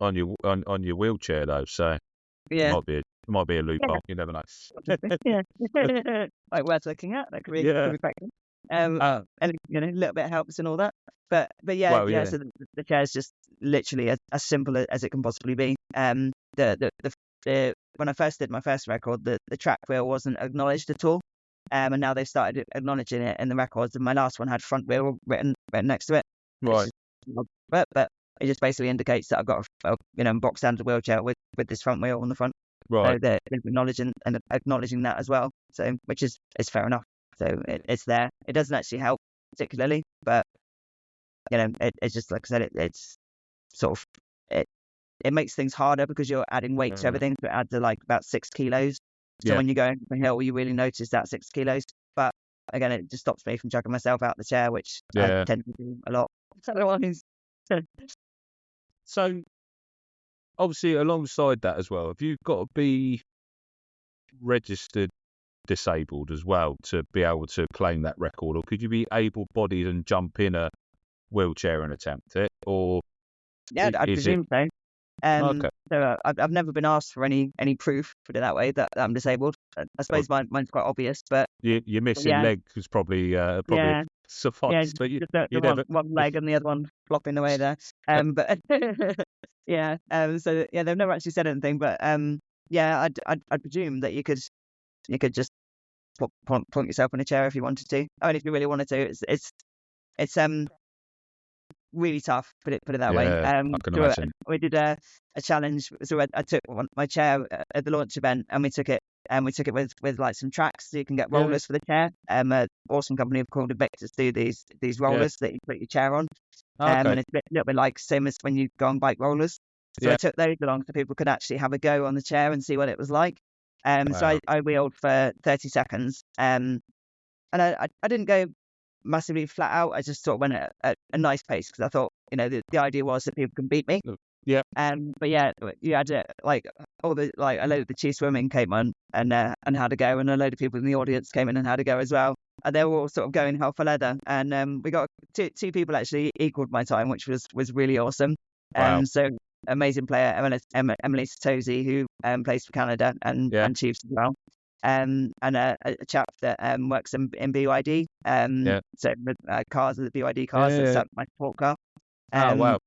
on your wheelchair though. So it might be a loophole. You never know.
Like worth looking at. That could be practical. And a little bit helps and all that. But So the chair is just literally as simple as it can possibly be. When I first did my first record, the track wheel wasn't acknowledged at all. And now they've started acknowledging it in the records. And my last one had front wheel written next to it.
Right.
But it just basically indicates that I've got a box standard wheelchair with this front wheel on the front.
Right.
So they're acknowledging that as well. So which is fair enough. So it's there. It doesn't actually help particularly, but it's just like I said, it's sort of it makes things harder because you're adding weight to everything. So it adds like about 6 kilos. So when you're going up a hill, you really notice that 6 kilos. But again, it just stops me from chucking myself out the chair, which I tend to do a lot. Otherwise.
So obviously alongside that as well, have you got to be registered disabled as well to be able to claim that record, or could you be able-bodied and jump in a wheelchair and attempt it, or
Yeah, I'd
is it
presume so.
okay?
So I've never been asked for any proof, put it that way, that I'm disabled. I
Or
suppose mine's quite obvious, but
your missing
yeah,
leg was probably
yeah, yeah,
suffice, but
just the
you never.
one leg and the other one flopping away there. But yeah, so yeah, they've never actually said anything, but yeah, I'd presume that you could just point yourself in a chair if you wanted to. I mean, if you really wanted to, it's really tough. Put it that way.
Yeah, I can
So
imagine.
we did a challenge. So I took my chair at the launch event, and we took it with like some tracks, so you can get
Yeah.
rollers for the chair. An awesome company called Invictus do these rollers that you put your chair on.
Okay.
And it's a little bit like same as when you go on bike rollers. So
Yeah.
I took those along so people could actually have a go on the chair and see what it was like. So
Wow.
I wheeled for 30 seconds. And I didn't go massively flat out. I just sort of went at a nice pace because I thought, the idea was that people can beat me.
Yeah.
But yeah, you had like a load of the chief swimming came on and had a go, and a load of people in the audience came in and had a go as well. And they were all sort of going hell for leather. And we got two people actually equaled my time, which was really awesome.
Wow.
So amazing player Emily Satosi, who plays for Canada and Chiefs as well. And a chap that works in BYD. So with cars, the BYD cars,
Yeah.
that's my sport car.
Oh wow.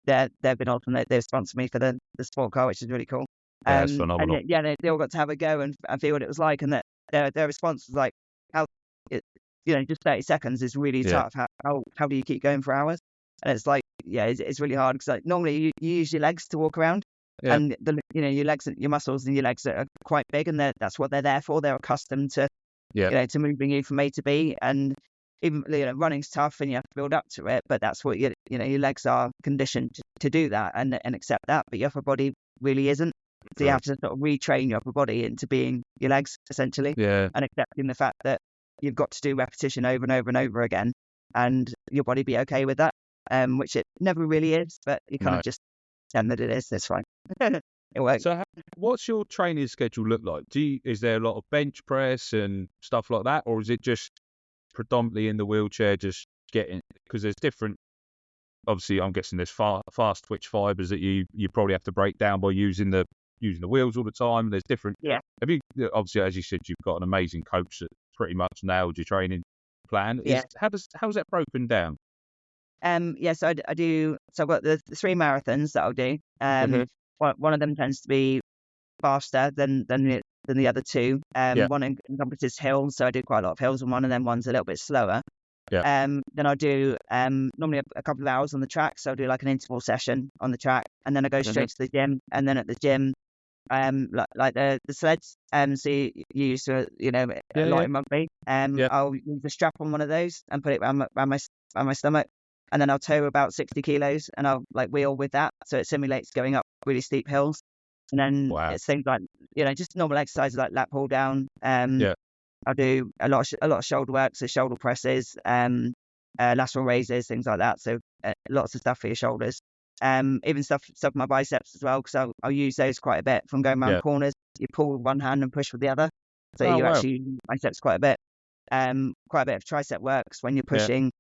They've been awesome. They've sponsored me for the sport car, which is really cool.
Yeah, that's phenomenal.
And yeah, they all got to have a go and feel what it was like, and that their response was like, how just 30 seconds is really tough. How do you keep going for hours? And it's like, yeah, it's really hard because like normally you use your legs to walk around, and your legs, your muscles and your legs are quite big, and that's what they're there for. They're accustomed to to moving you from A to B, and even running's tough and you have to build up to it, but that's what your legs are conditioned to do that and accept that, but your upper body really isn't. So you have to sort of retrain your upper body into being your legs essentially, and accepting the fact that you've got to do repetition over and over and over again, and your body be okay with that, which it never really is, but you kind of just pretend that it is. That's fine. It works.
So what's your training schedule look like? Is there a lot of bench press and stuff like that, or is it just predominantly in the wheelchair, just getting, because there's different, obviously I'm guessing there's fast twitch fibers that you probably have to break down by using the wheels all the time. There's different. Have you, obviously, as you said, you've got an amazing coach that pretty much nailed your training plan. How's that broken down?
So I do. So I've got the 3 marathons that I'll do. One of them tends to be faster than the other 2. One encompasses hills, so I do quite a lot of hills on one, and then one's a little bit slower. Then I'll do normally a couple of hours on the track, so I'll do like an interval session on the track, and then I go straight to the gym, and then at the gym, like the sleds, so you use a lot in rugby. I'll use a strap on one of those and put it around my stomach, and then I'll tow about 60 kilos, and I'll like wheel with that, so it simulates going up really steep hills. And then it's things like just normal exercises like lat pull down. I'll do a lot of shoulder work, so shoulder presses, lateral raises, things like that. So lots of stuff for your shoulders. Even stuff for my biceps as well, because I'll use those quite a bit from going around corners. You pull with one hand and push with the other, so actually use biceps quite a bit. Quite a bit of tricep works when you're pushing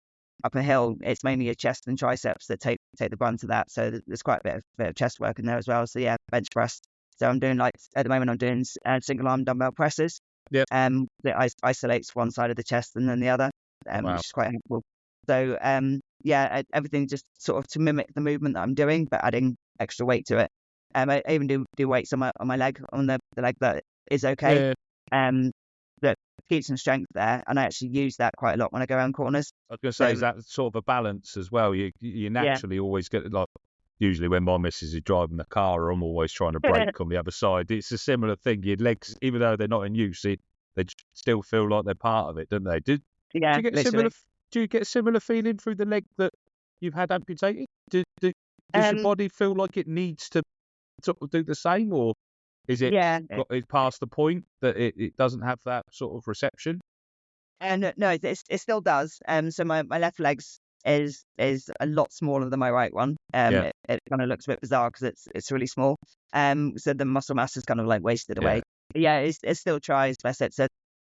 up a hill. It's mainly your chest and triceps that take the brunt of that. So there's quite a bit of chest work in there as well. So yeah, bench press. So I'm doing at the moment I'm doing single arm dumbbell presses. That isolates one side of the chest and then the other, which is quite helpful. So everything just sort of to mimic the movement that I'm doing, but adding extra weight to it. I even do weights on my leg, on the leg that is okay. That keeps some strength there, and I actually use that quite a lot when I go around corners.
I was going to say, is that sort of a balance as well? You naturally always get, like, usually when my missus is driving the car, I'm always trying to brake on the other side. It's a similar thing. Your legs, even though they're not in use, they still feel like they're part of it, don't they? Do you get a similar feeling through the leg that you've had amputated? Does your body feel like it needs to sort of do the same, or is it past the point that it doesn't have that sort of reception?
No, it still does. So my left leg's is a lot smaller than my right one.
Yeah.
It kind of looks a bit bizarre because it's really small. So the muscle mass is kind of like wasted away. But yeah, it still tries best to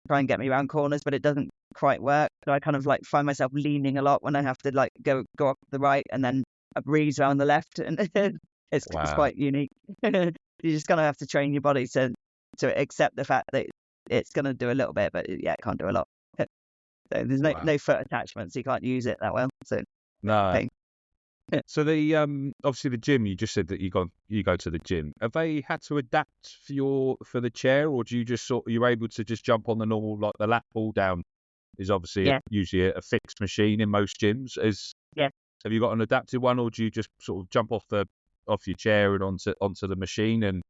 try and get me around corners, but it doesn't quite work. So I kind of like find myself leaning a lot when I have to like go up the right and then a breeze around the left, and it's quite unique. You just kind of have to train your body to accept the fact that it's going to do a little bit, but yeah, it can't do a lot. So there's no foot attachment, so you can't use it that well. So
No.
pain.
So the obviously the gym, you just said that you go to the gym. Have they had to adapt for the chair, or do you just you're able to just jump on the normal, like the lat pull down is obviously usually a fixed machine in most gyms. Have you got an adapted one, or do you just sort of jump off your chair and onto the machine and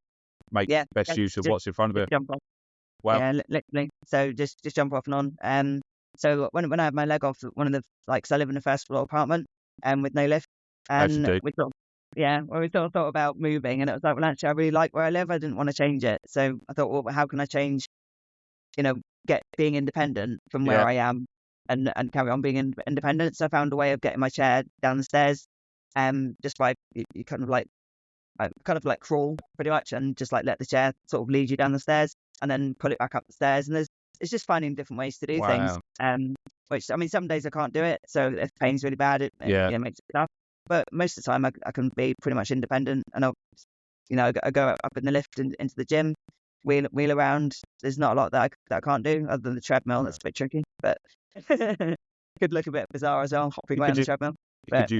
make best use of what's in front of you?
Jump off.
Wow.
Yeah, literally. So just jump off and on. So when I had my leg off, one of the so I live in a first floor apartment with no lift, and we sort of thought about moving, and it was like, well, actually, I really like where I live. I didn't want to change it, so I thought, well, how can I change? Being independent from where I am, and carry on being independent. So I found a way of getting my chair down the stairs, just by you kind of like crawl pretty much, and just like let the chair sort of lead you down the stairs, and then pull it back up the stairs. And it's just finding different ways to do things. Which, I mean, some days I can't do it, so if pain's really bad, it makes it tough. But most of the time I can be pretty much independent, and I go up in the lift into the gym, wheel around. There's not a lot that I can't do other than the treadmill. That's a bit tricky, but could look a bit bizarre as well, hopping around the treadmill.
You could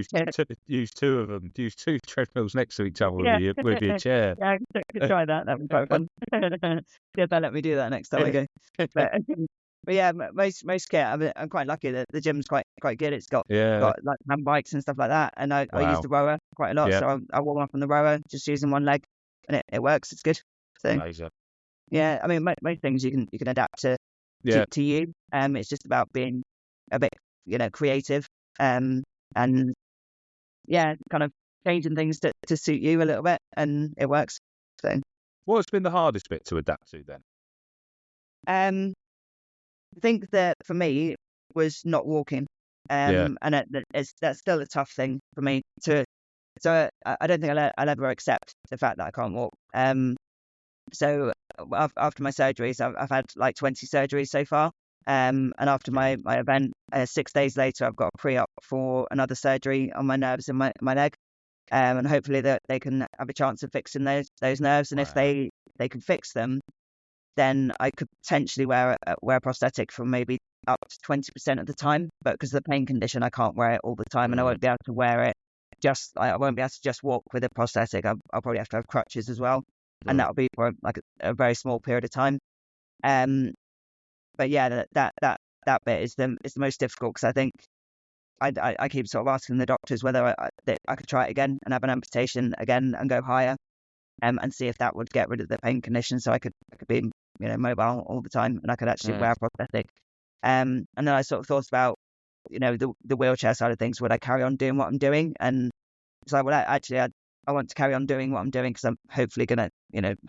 use two of them. Use two treadmills next to each other with your chair.
Yeah, I could try that. That'd be quite fun. Yeah, they'll let me do that next time I go. But yeah, most kit, I'm quite lucky that the gym's quite good. It's got like hand bikes and stuff like that, and I use the rower quite a lot. So I warm up on the rower just using one leg, and it works. It's good. So
amazing.
Yeah, I mean, most things you can adapt to you. It's just about being a bit creative, and kind of changing things to suit you a little bit, and it works. So
what's been the hardest bit to adapt to then?
I think that for me was not walking, and that's still a tough thing for me to. So I don't think I'll ever accept the fact that I can't walk. So after my surgeries, I've had like 20 surgeries so far. And after my event, 6 days later, I've got a pre-op for another surgery on my nerves in my leg, and hopefully that they can have a chance of fixing those nerves. And if they can fix them, then I could potentially wear a prosthetic for maybe up to 20% of the time. But because of the pain condition, I can't wear it all the time, and I won't be able to wear it. I won't be able to just walk with a prosthetic. I'll probably have to have crutches as well, and that'll be for like a very small period of time. But yeah, that bit is the most difficult, because I think I keep sort of asking the doctors whether I could try it again and have an amputation again and go higher, and see if that would get rid of the pain condition, so I could be mobile all the time, and I could actually wear a prosthetic. And then I sort of thought about the wheelchair side of things. Would I carry on doing what I'm doing? And it's like, well, actually, I want to carry on doing what I'm doing, because I'm hopefully gonna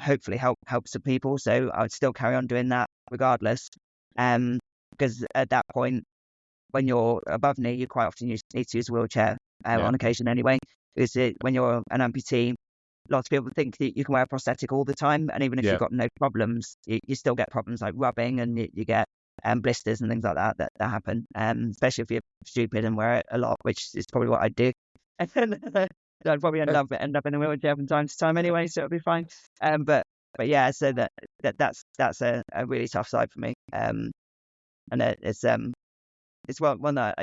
hopefully help some people. So I would still carry on doing that regardless. Because at that point, when you're above knee, you quite often need to use a wheelchair on occasion anyway. Because when you're an amputee, lots of people think that you can wear a prosthetic all the time, and even if you've got no problems, you still get problems like rubbing, and you get blisters and things like that happen. Especially if you're stupid and wear it a lot, which is probably what I'd do. And then I'd probably end up in a wheelchair from time to time anyway, so it'll be fine. But yeah, so that's a really tough side for me. And it's one that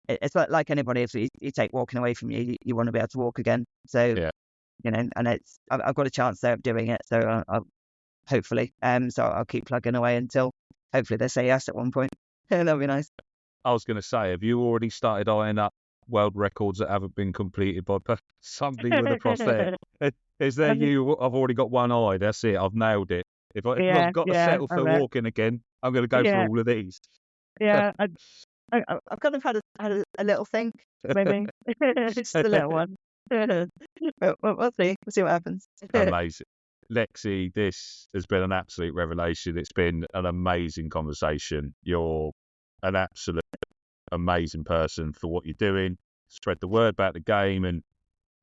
it's like anybody. If you take walking away from you, you want to be able to walk again. So and I've got a chance there of doing it. So I'll hopefully so I'll keep plugging away until hopefully they say yes at one point. That'll be nice.
I was going to say, have you already started eyeing up world records that haven't been completed by somebody with a prosthetic? Is there you? I've already got one eye. That's it. I've nailed it. If I've got to settle for walking again, I'm going to go for all of these.
Yeah, I've kind of had a little thing, maybe just a little one. But we'll see. We'll see what happens.
Amazing. Lexi, this has been an absolute revelation. It's been an amazing conversation. You're an absolute amazing person for what you're doing. Spread the word about the game and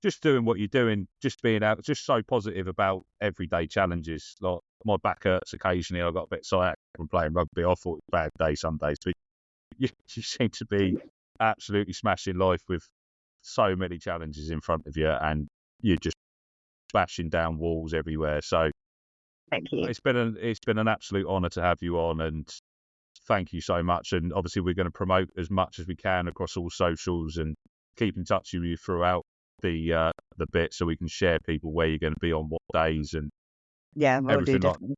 just doing what you're doing, just being out, just so positive about everyday challenges. Like, my back hurts occasionally. I got a bit sciatic from playing rugby. I thought it was a bad day some days, but you seem to be absolutely smashing life with so many challenges in front of you, and you're just bashing down walls everywhere. So
Thank you.
it's been an absolute honour to have you on, and thank you so much. And obviously we're going to promote as much as we can across all socials and keep in touch with you throughout the bit, so we can share people where you're going to be on what days and
Yeah, we'll do,
everything like,
definitely.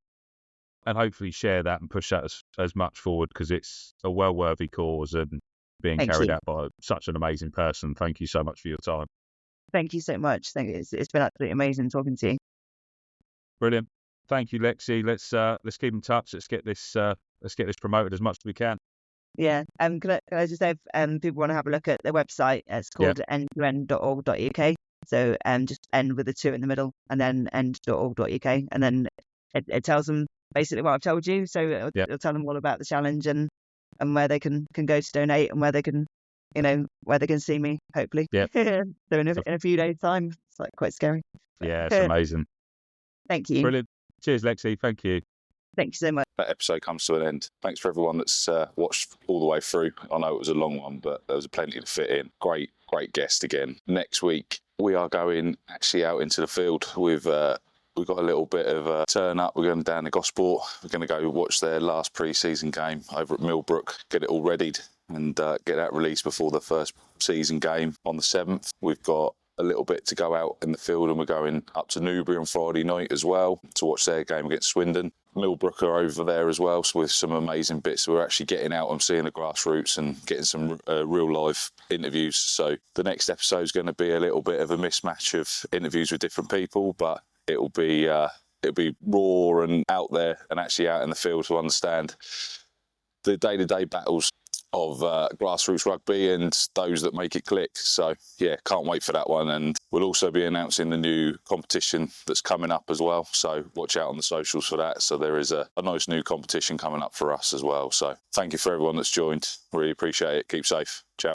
and hopefully share that and push that as much forward, because it's a well worthy cause and being
Thank
carried
you.
out by such an amazing person. Thank you so much for your time.
Thank you so much. Thank you. It's been absolutely amazing talking to you.
Brilliant. Thank you, Lexi. Let's keep in touch. Let's get this promoted as much as we can.
Yeah. Can I just say, if people want to have a look at their website, it's called end2end.org.uk. So just end with a 2 in the middle, and then end.org.uk, and then it tells them basically what I've told you. So it'll tell them all about the challenge and where they can go to donate, and where they can, where they can see me, hopefully.
Yeah.
So in a few days' time, it's like quite scary.
Yeah, it's amazing.
Thank you.
Brilliant. Cheers, Lexi. Thank you.
Thank you so much.
That episode comes to an end. Thanks for everyone that's watched all the way through. I know it was a long one, but there was plenty to fit in. Great guest again. Next week, we are going actually out into the field with... we've got a little bit of a turn up. We're going down to Gosport. We're going to go watch their last pre-season game over at Millbrook, get it all readied and get that released before the first season game on the 7th. We've got a little bit to go out in the field, and we're going up to Newbury on Friday night as well to watch their game against Swindon. Millbrook are over there as well, so with some amazing bits. We're actually getting out and seeing the grassroots and getting some real life interviews. So the next episode is going to be a little bit of a mismatch of interviews with different people, but it'll be raw and out there and actually out in the field to understand the day-to-day battles of grassroots rugby and those that make it click. So yeah, can't wait for that one. And we'll also be announcing the new competition that's coming up as well, so watch out on the socials for that. So there is a nice new competition coming up for us as well. So thank you for everyone that's joined, really appreciate it. Keep safe. Ciao.